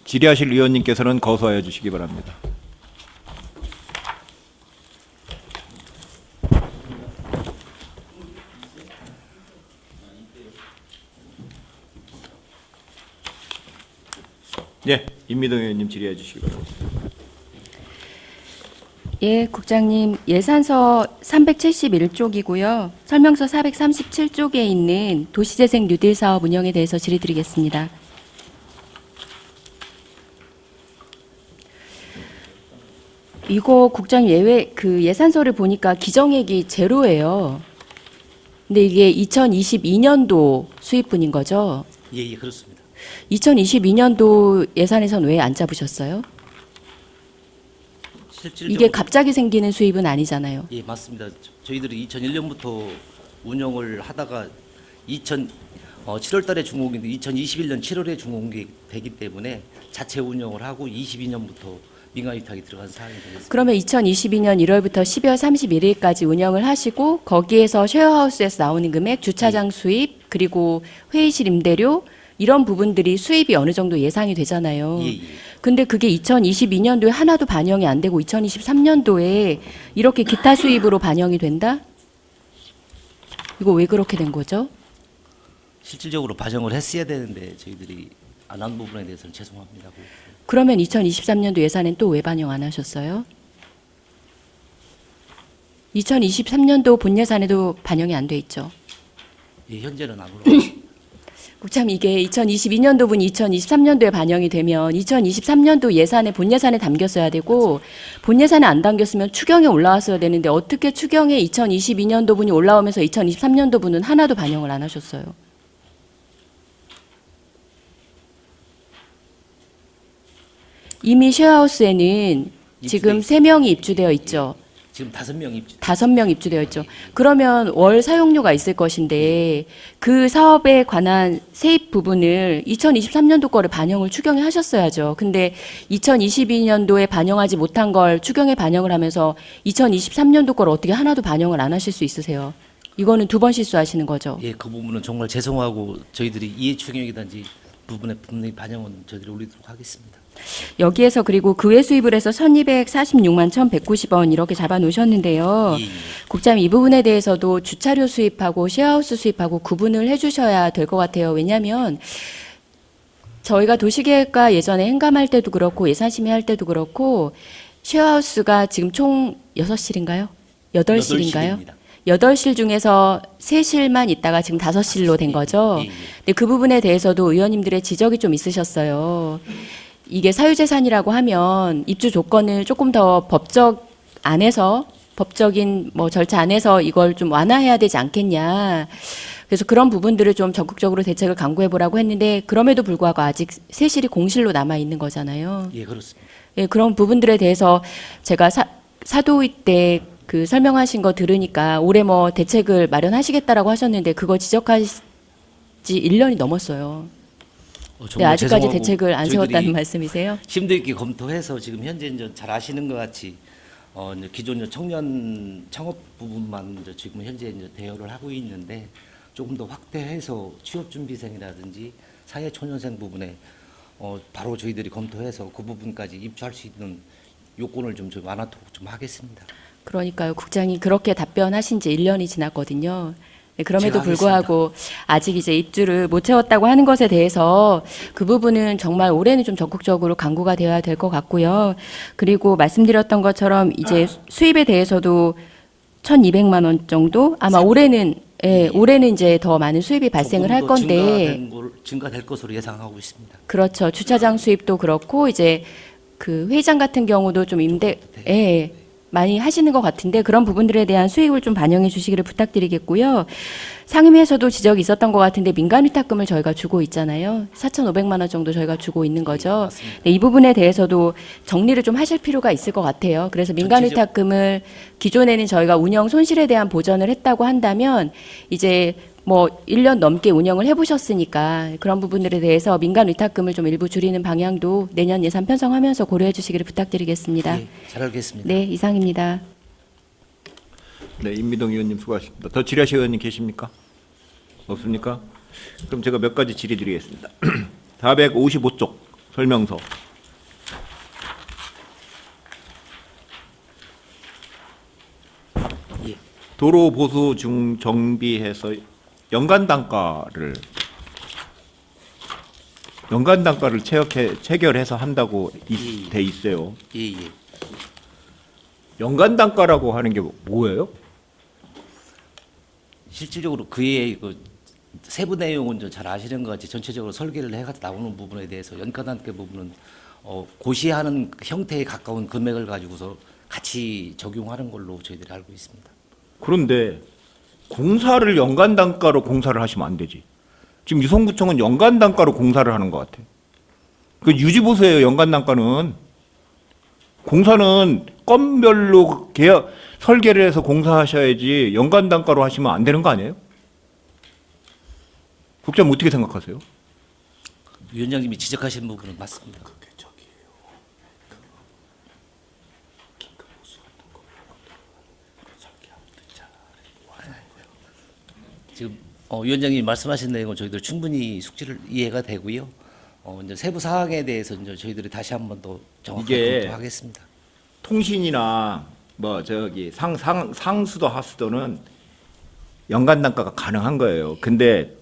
질의하실 의원님께서는 거소하여 주시기 바랍니다. 네, 임미동 의원님 질의해 주시기 바랍니다. 예, 국장님, 예산서 371쪽이고요. 설명서 437쪽에 있는 도시재생 뉴딜 사업 운영에 대해서 질의드리겠습니다. 이거 국장 예외 그 예산서를 보니까 기정액이 제로예요. 근데 이게 2022년도 수입분인 거죠? 예, 그렇습니다. 2022년도 예산에선 왜 안 잡으셨어요? 실질적으로 이게 갑자기 생기는 수입은 아니잖아요. 예, 맞습니다. 저희들이 2001년부터 운영을 하다가 7월 달에 준공인데 2021년 7월에 준공이 되기 때문에 자체 운영을 하고 22년부터 민간 위탁이 들어간 사항이 되겠습니다. 그러면 2022년 1월부터 12월 31일까지 운영을 하시고 거기에서 쉐어하우스에서 나오는 금액, 주차장 수입, 그리고 회의실 임대료 이런 부분들이 수입이 어느 정도 예상이 되잖아요. 예, 예. 근데 그게 2022년도에 하나도 반영이 안 되고 2023년도에 이렇게 기타 수입으로 반영이 된다? 이거 왜 그렇게 된 거죠? 실질적으로 반영을 했어야 되는데 저희들이 안 한 부분에 대해서는 죄송합니다. 그러면 2023년도 예산엔 또 왜 반영 안 하셨어요? 2023년도 본 예산에도 반영이 안 돼 있죠. 예, 현재는 안 올라왔습니다. 참 이게 2022년도 분 2023년도에 반영이 되면 2023년도 예산에 본 예산에 담겼어야 되고 본 예산에 안 담겼으면 추경에 올라왔어야 되는데 어떻게 추경에 2022년도 분이 올라오면서 2023년도 분은 하나도 반영을 안 하셨어요. 이미 쉐어하우스에는 지금 3명이 입주되어 있죠. 지금 5명 입주. 5명 입주되어 있죠. 그러면 월 사용료가 있을 것인데 그 사업에 관한 세입 부분을 2023년도 거를 반영을 추경에 하셨어야죠. 근데 2022년도에 반영하지 못한 걸 추경에 반영을 하면서 2023년도 걸 어떻게 하나도 반영을 안 하실 수 있으세요? 이거는 2번 실수하시는 거죠. 예, 그 부분은 정말 죄송하고 저희들이 이해 충격이든지 부분에 분명히 반영은 저희들이 올리도록 하겠습니다. 여기에서 그리고 그 외 수입을 해서 1246만 1190원 이렇게 잡아 놓으셨는데요. 예, 예. 국장님 이 부분에 대해서도 주차료 수입하고 쉐어하우스 수입하고 구분을 해주셔야 될 것 같아요. 왜냐하면 저희가 도시계획과 예전에 행감할 때도 그렇고 예산심의할 때도 그렇고 쉐어하우스가 지금 총 6실인가요? 8실인가요? 8실 중에서 3실만 있다가 지금 5실로 된 거죠. 예, 예. 근데 그 부분에 대해서도 의원님들의 지적이 좀 있으셨어요. 이게 사유재산이라고 하면 입주 조건을 조금 더 법적 안에서 법적인 뭐 절차 안에서 이걸 좀 완화해야 되지 않겠냐. 그래서 그런 부분들을 좀 적극적으로 대책을 강구해 보라고 했는데 그럼에도 불구하고 아직 3실이 공실로 남아 있는 거잖아요. 예, 그렇습니다. 예, 그런 부분들에 대해서 제가 사도의 때 그 설명하신 거 들으니까 올해 뭐 대책을 마련하시겠다라고 하셨는데 그거 지적하지 1년이 넘었어요. 네, 정말 아직까지 죄송하고 대책을 안 세웠다는 저희들이 말씀이세요? 심도 있게 검토해서 지금 현재 이제 잘 아시는 것 같이 이제 기존 이제 청년 창업 부분만 이제 지금 현재 이제 대여를 하고 있는데 조금 더 확대해서 취업 준비생이라든지 사회 초년생 부분에 바로 저희들이 검토해서 그 부분까지 입주할 수 있는 요건을 좀 완화토록 좀 하겠습니다. 그러니까요. 국장이 그렇게 답변하신 지 1년이 지났거든요. 네, 그럼에도 제가 불구하고 아직 이제 입주를 못 채웠다고 하는 것에 대해서 그 부분은 정말 올해는 좀 적극적으로 강구가 되어야 될 것 같고요. 그리고 말씀드렸던 것처럼 이제 수입에 대해서도 1,200만 원 정도 아마 올해는 올해는 이제 더 많은 수입이 발생을 할 건데 증가될 것으로 예상하고 있습니다. 그렇죠. 주차장 수입도 그렇고 이제 그 회의장 같은 경우도 좀 많이 하시는 것 같은데 그런 부분들에 대한 수익을 좀 반영해 주시기를 부탁드리겠고요. 상임위에서도 지적이 있었던 것 같은데 민간 위탁금을 저희가 주고 있잖아요. 4,500만 원 정도 저희가 주고 있는 거죠. 네, 이 부분에 대해서도 정리를 좀 하실 필요가 있을 것 같아요. 그래서 민간 위탁금을 기존에는 저희가 운영 손실에 대한 보전을 했다고 한다면 이제 뭐 1년 넘게 운영을 해보셨으니까 그런 부분들에 대해서 민간 위탁금을 좀 일부 줄이는 방향도 내년 예산 편성하면서 고려해 주시기를 부탁드리겠습니다. 예, 잘 알겠습니다. 네, 이상입니다. 네, 임미동 의원님 수고하셨습니다. 더 질의하실 의원님 계십니까? 없습니까? 그럼 제가 몇 가지 질의 드리겠습니다. 455쪽 설명서. 예. 도로 보수 중 정비해서 연간 단가를 체결해서 한다고 돼 있어요. 예, 예. 연간 단가라고 하는 게 뭐예요? 실질적으로 그의 그 세부 내용은 좀 잘 아시는 것 같이 전체적으로 설계를 해가지고 나오는 부분에 대해서 연간 단가 부분은 고시하는 형태에 가까운 금액을 가지고서 같이 적용하는 걸로 저희들이 알고 있습니다. 그런데 공사를 연간 단가로 공사를 하시면 안 되지. 지금 유성구청은 연간 단가로 공사를 하는 것 같아. 그 유지보수예요. 연간 단가는. 공사는 건별로 계약 설계를 해서 공사하셔야지 연간 단가로 하시면 안 되는 거 아니에요? 국장님 어떻게 생각하세요? 위원장님이 지적하신 부분은 맞습니다. 지금 위원장님이 말씀하신 내용은 저희들 충분히 숙지를 이해가 되고요. 이제 세부 사항에 대해서 이제 저희들이 다시 한번 더 정확하게 이게 검토하겠습니다. 통신이나 뭐 저기 상수도 하수도는 연간 단가가 가능한 거예요. 근데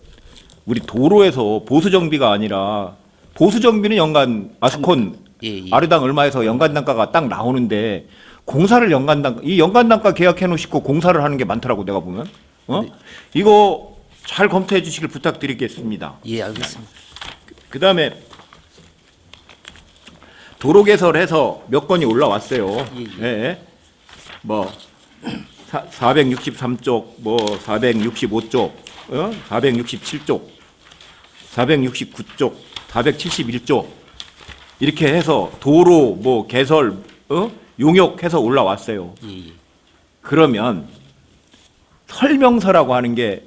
우리 도로에서 보수 정비가 아니라 보수 정비는 연간 아스콘 예, 예. 아르당 얼마에서 연간 단가가 딱 나오는데 공사를 연간 단가 이 연간 단가 계약해 놓으시고 공사를 하는 게 많더라고 내가 보면. 네. 이거 잘 검토해 주시길 부탁드리겠습니다. 예, 알겠습니다. 그다음에 도로 개설해서 몇 건이 올라왔어요. 예. 예. 뭐 463쪽, 뭐 465쪽, 467쪽, 469쪽, 471쪽 이렇게 해서 도로 뭐 개설 용역해서 올라왔어요. 예. 그러면 설명서라고 하는 게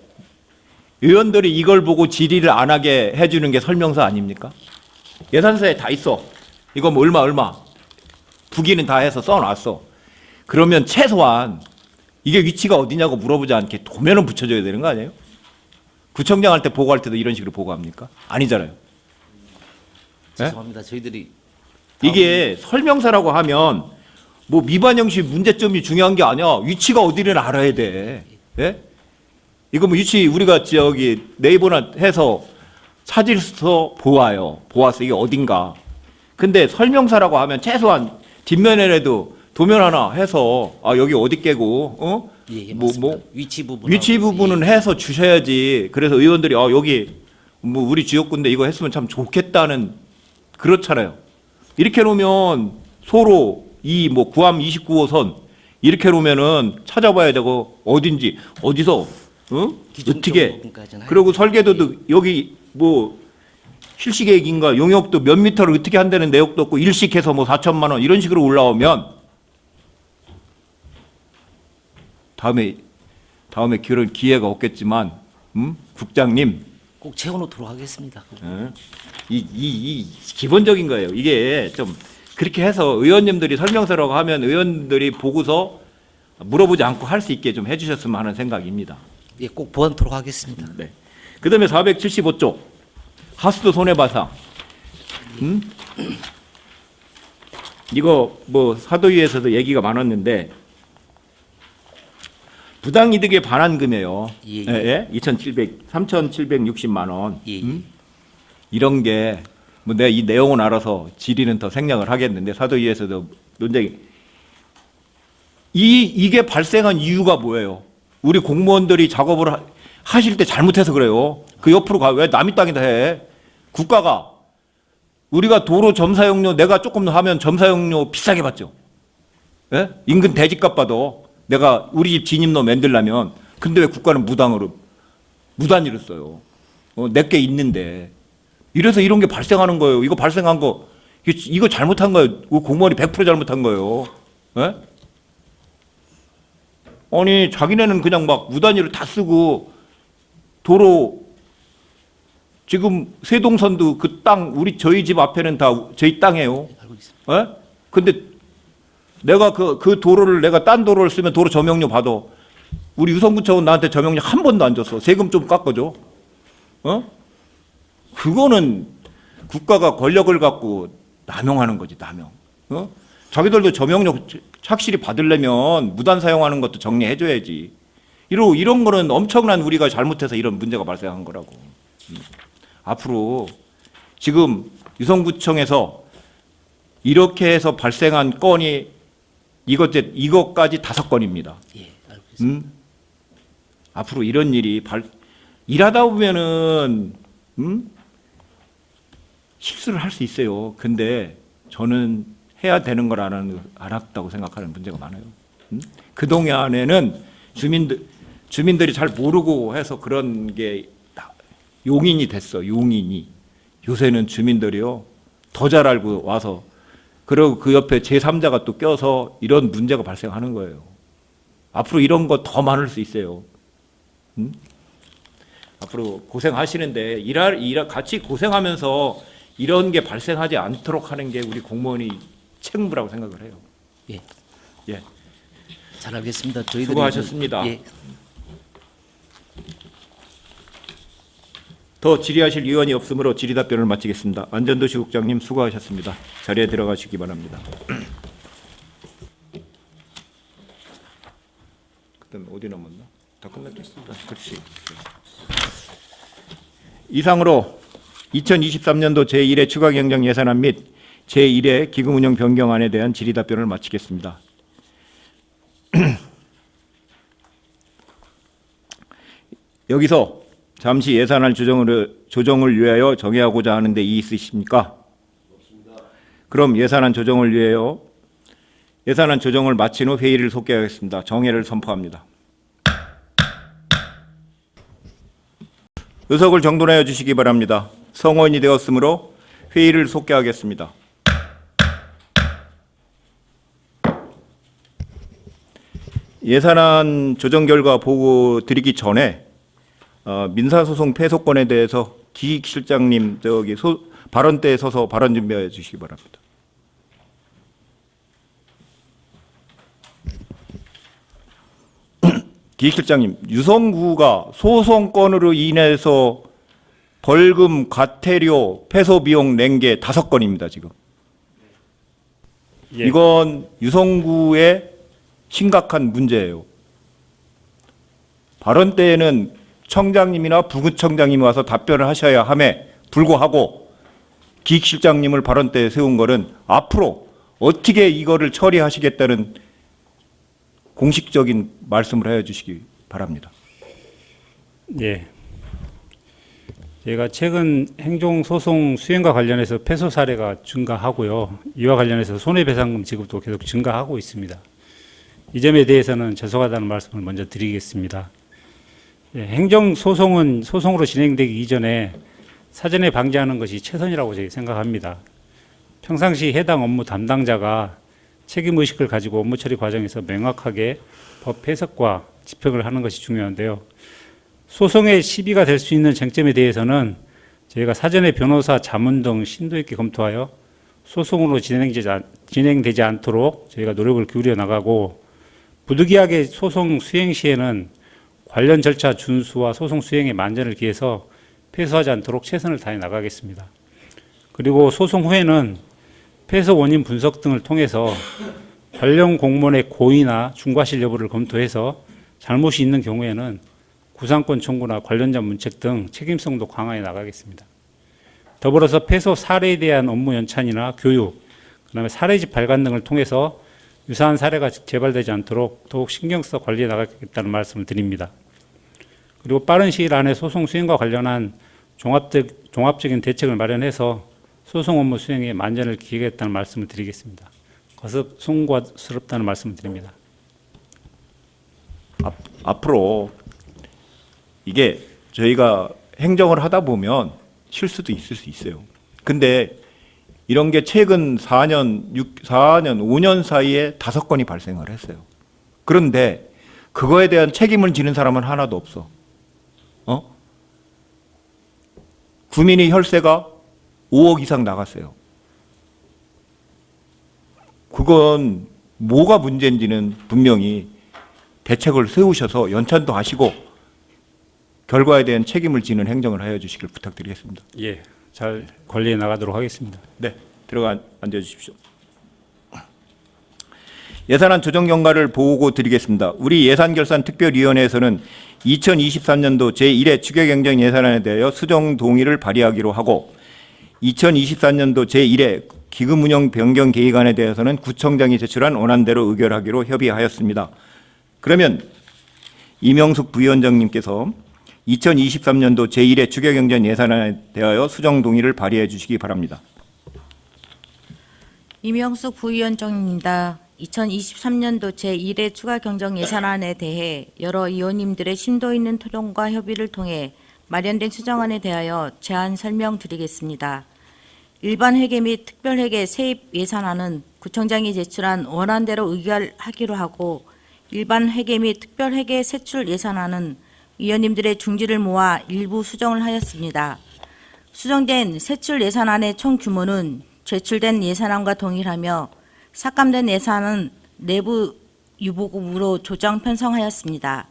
의원들이 이걸 보고 질의를 안 하게 해주는 게 설명서 아닙니까? 예산서에 다 있어. 이거 뭐 얼마 부기는 다 해서 써놨어. 그러면 최소한 이게 위치가 어디냐고 물어보지 않게 도면은 붙여줘야 되는 거 아니에요? 구청장 할 때 보고할 때도 이런 식으로 보고합니까? 아니잖아요. 죄송합니다. 저희들이 이게 설명서라고 하면 뭐 미반영시 문제점이 중요한 게 아니야. 위치가 어디를 알아야 돼. 예? 이거 뭐 위치 우리가 저기 네이버나 해서 찾을서 보아요. 보았어. 이게 어딘가. 근데 설명서라고 하면 최소한 뒷면에라도 도면 하나 해서 아 여기 어디 깨고 예, 뭐 맞습니다. 위치 부분 위치 부분은 해서 주셔야지. 그래서 의원들이 아 여기 뭐 우리 지역군데 이거 했으면 참 좋겠다는 그렇잖아요. 이렇게 놓으면 서로 이 뭐 구암 29호선 이렇게 놓으면은 찾아봐야 되고 어딘지 어디서 기준적 어떻게 부분까지는 그리고 설계도도 여기 뭐 실시계획인가 용역도 몇 미터를 어떻게 한다는 내역도 없고 일식해서 뭐 4천만 원 이런 식으로 올라오면 다음에 그런 기회가 없겠지만 국장님 꼭 채워놓도록 하겠습니다. 이 기본적인 거예요. 이게 좀 그렇게 해서 의원님들이 설명서라고 하면 의원들이 보고서 물어보지 않고 할 수 있게 좀 해주셨으면 하는 생각입니다. 예, 꼭 보완토록 하겠습니다. 네. 그다음에 475쪽 하수도 손해배상. 이거 뭐 사도위에서도 얘기가 많았는데 부당이득에 반한 금이에요. 예, 예. 예, 예. 3,760만 원. 예, 예. 이런 게 뭐 내가 이 내용은 알아서 질의는 더 생략을 하겠는데 사도위에서도 논쟁이 이게 발생한 이유가 뭐예요? 우리 공무원들이 작업을 하실 때 잘못해서 그래요. 그 옆으로 가 왜 남의 땅에다 해? 국가가 우리가 도로 점사용료 내가 조금 더 하면 점사용료 비싸게 받죠. 예? 인근 대지값 봐도 내가 우리 집 진입로 만들려면 근데 왜 국가는 무단위로 써요? 내게 있는데 이래서 이런 게 발생하는 거예요. 이거 발생한 거 이거 잘못한 거예요. 공무원이 100% 잘못한 거예요. 예? 아니 자기네는 그냥 막 무단위로 다 쓰고 도로 지금 세동선도 그 땅 저희 집 앞에는 다 저희 땅이에요. 알고 있습니다. 예? 근데 내가 그 도로를 내가 딴 도로를 쓰면 도로 점용료 받아. 우리 유성구청은 나한테 점용료 한 번도 안 줬어. 세금 좀 깎아줘. 그거는 국가가 권력을 갖고 남용하는 거지, 남용. 자기들도 점용료 확실히 받으려면 무단 사용하는 것도 정리해줘야지. 이런 거는 엄청난 우리가 잘못해서 이런 문제가 발생한 거라고. 앞으로 지금 유성구청에서 이렇게 해서 발생한 건이 이것까지 5건입니다. 예, 알고 있습니다. 앞으로 이런 일이 일하다 보면은 실수를 할 수 있어요. 근데 저는 해야 되는 걸 안 했다고 생각하는 문제가 많아요. 그동안에는 주민들이 잘 모르고 해서 그런 게 용인이 됐어. 용인이. 요새는 주민들이요 더 잘 알고 와서 그리고 그 옆에 제3자가 또 껴서 이런 문제가 발생하는 거예요. 앞으로 이런 거 더 많을 수 있어요. 앞으로 고생하시는데 같이 고생하면서 이런 게 발생하지 않도록 하는 게 우리 공무원이 책무라고 생각을 해요. 예. 예. 잘하겠습니다. 저희들이 수고하셨습니다. 예. 더 질의하실 의원이 없으므로 질의 답변을 마치겠습니다. 안전도시국장님 수고하셨습니다. 자리에 들어가시기 바랍니다. 그다음에 어디 남았나? 다 끝났겠습니다. 그렇지. 이상으로 2023년도 제1회 추가경정 예산안 및 제1회 기금운영 변경안에 대한 질의 답변을 마치겠습니다. 여기서 잠시 예산안 조정을 위하여 정해하고자 하는데 이의 있으십니까? 그럼 예산안 조정을 위하여 예산안 조정을 마친 후 회의를 속개하겠습니다. 정회를 선포합니다. 의석을 정돈하여 주시기 바랍니다. 성원이 되었으므로 회의를 속개하겠습니다. 예산안 조정 결과 보고 드리기 전에 민사소송 패소권에 대해서 기익 실장님 발언대에 서서 발언 준비해 주시기 바랍니다. 기익 실장님, 유성구가 소송건으로 인해서 벌금, 과태료, 패소 비용 낸 게 5건입니다, 지금. 예. 이건 유성구의 심각한 문제예요. 발언 때에는 청장님이나 부구청장님이 와서 답변을 하셔야 함에 불구하고 기익실장님을 발언 때에 세운 거는 앞으로 어떻게 이거를 처리하시겠다는 공식적인 말씀을 해주시기 바랍니다. 예. 제가 최근 행정소송 수행과 관련해서 패소 사례가 증가하고요. 이와 관련해서 손해배상금 지급도 계속 증가하고 있습니다. 이 점에 대해서는 죄송하다는 말씀을 먼저 드리겠습니다. 예, 행정소송은 소송으로 진행되기 이전에 사전에 방지하는 것이 최선이라고 저희 생각합니다. 평상시 해당 업무 담당자가 책임의식을 가지고 업무 처리 과정에서 명확하게 법 해석과 집행을 하는 것이 중요한데요. 소송의 시비가 될 수 있는 쟁점에 대해서는 저희가 사전에 변호사 자문 등 심도 있게 검토하여 소송으로 진행되지 않도록 저희가 노력을 기울여 나가고 부득이하게 소송 수행 시에는 관련 절차 준수와 소송 수행에 만전을 기해서 패소하지 않도록 최선을 다해 나가겠습니다. 그리고 소송 후에는 패소 원인 분석 등을 통해서 관련 공무원의 고의나 중과실 여부를 검토해서 잘못이 있는 경우에는 구상권 청구나 관련자 문책 등 책임성도 강화해 나가겠습니다. 더불어서 패소 사례에 대한 업무 연찬이나 교육, 그다음에 사례집 발간 등을 통해서 유사한 사례가 재발되지 않도록 더욱 신경 써 관리해 나가겠다는 말씀을 드립니다. 그리고 빠른 시일 안에 소송 수행과 관련한 종합적인 대책을 마련해서 소송 업무 수행에 만전을 기하겠다는 말씀을 드리겠습니다. 거듭 송구스럽다는 말씀을 드립니다. 앞으로 이게 저희가 행정을 하다 보면 실수도 있을 수 있어요. 근데 이런 게 최근 4년, 5년 사이에 5건이 발생을 했어요. 그런데 그거에 대한 책임을 지는 사람은 하나도 없어. 구민의 혈세가 5억 이상 나갔어요. 그건 뭐가 문제인지는 분명히 대책을 세우셔서 연찬도 하시고 결과에 대한 책임을 지는 행정을 하여 주시길 부탁드리겠습니다. 예, 잘 관리해 나가도록 하겠습니다. 네, 들어가 앉아 주십시오. 예산안 조정 경과를 보고 드리겠습니다. 우리 예산결산특별위원회에서는 2023년도 제1회 추계경정 예산안에 대하여 수정 동의를 발의하기로 하고 2024년도 제1회 기금운영 변경 계획안에 대해서는 구청장이 제출한 원안대로 의결하기로 협의하였습니다. 그러면 이명숙 부위원장님께서 2023년도 제1회 추계경정 예산안에 대하여 수정 동의를 발의해 주시기 바랍니다. 이명숙 부위원장입니다. 2023년도 제1회 추가 경정 예산안에 대해 여러 의원님들의 심도 있는 토론과 협의를 통해 마련된 수정안에 대하여 제안 설명드리겠습니다. 일반 회계 및 특별 회계 세입 예산안은 구청장이 제출한 원안대로 의결하기로 하고, 일반 회계 및 특별 회계 세출 예산안은 의원님들의 중지를 모아 일부 수정을 하였습니다. 수정된 세출 예산안의 총 규모는 제출된 예산안과 동일하며 삭감된 예산은 내부 유보금으로 조정 편성하였습니다.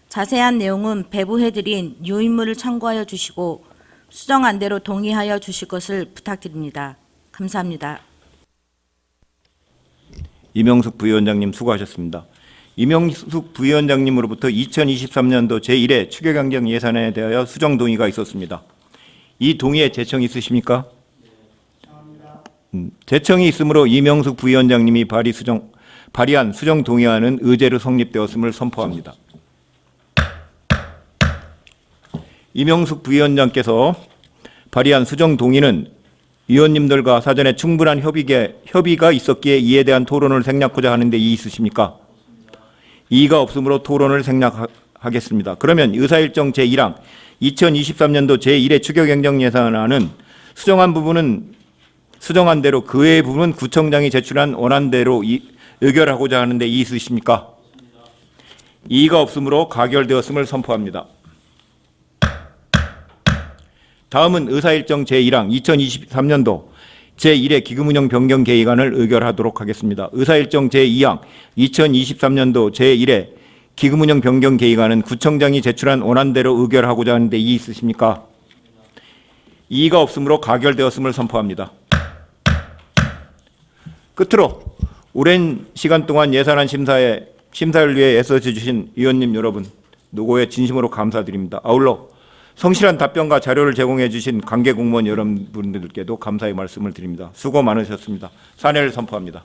자세한 내용은 배부해드린 요인물을 참고하여 주시고 수정안대로 동의하여 주실 것을 부탁드립니다. 감사합니다. 이명숙 부위원장님 수고하셨습니다. 이명숙 부위원장님으로부터 2023년도 제1회 추경경정 예산안에 대하여 수정 동의가 있었습니다. 이 동의에 제청이 있으십니까? 제청이 있으므로 이명숙 부위원장님이 발의한 수정 동의안은 의제로 성립되었음을 선포합니다. 이명숙 부위원장께서 발의한 수정 동의는 위원님들과 사전에 충분한 협의가 있었기에 이에 대한 토론을 생략하고자 하는데 이의 있으십니까? 이의가 없으므로 토론을 생략하겠습니다. 그러면 의사일정 제1항 2023년도 제1회 추경경정 예산안은 수정한 대로 그 외의 부분은 구청장이 제출한 원안대로 의결하고자 하는데 이의 있으십니까? 이의가 없으므로 가결되었음을 선포합니다. 다음은 의사일정 제1항 2023년도 제1회 기금운영 변경 계획안을 의결하도록 하겠습니다. 의사일정 제2항 2023년도 제1회 기금운영 변경 계획안은 구청장이 제출한 원안대로 의결하고자 하는데 이의 있으십니까? 이의가 없으므로 가결되었음을 선포합니다. 끝으로 오랜 시간 동안 예산안 심사를 위해 애써주신 위원님 여러분 노고에 진심으로 감사드립니다. 아울러 성실한 답변과 자료를 제공해 주신 관계 공무원 여러분들께도 감사의 말씀을 드립니다. 수고 많으셨습니다. 사례를 선포합니다.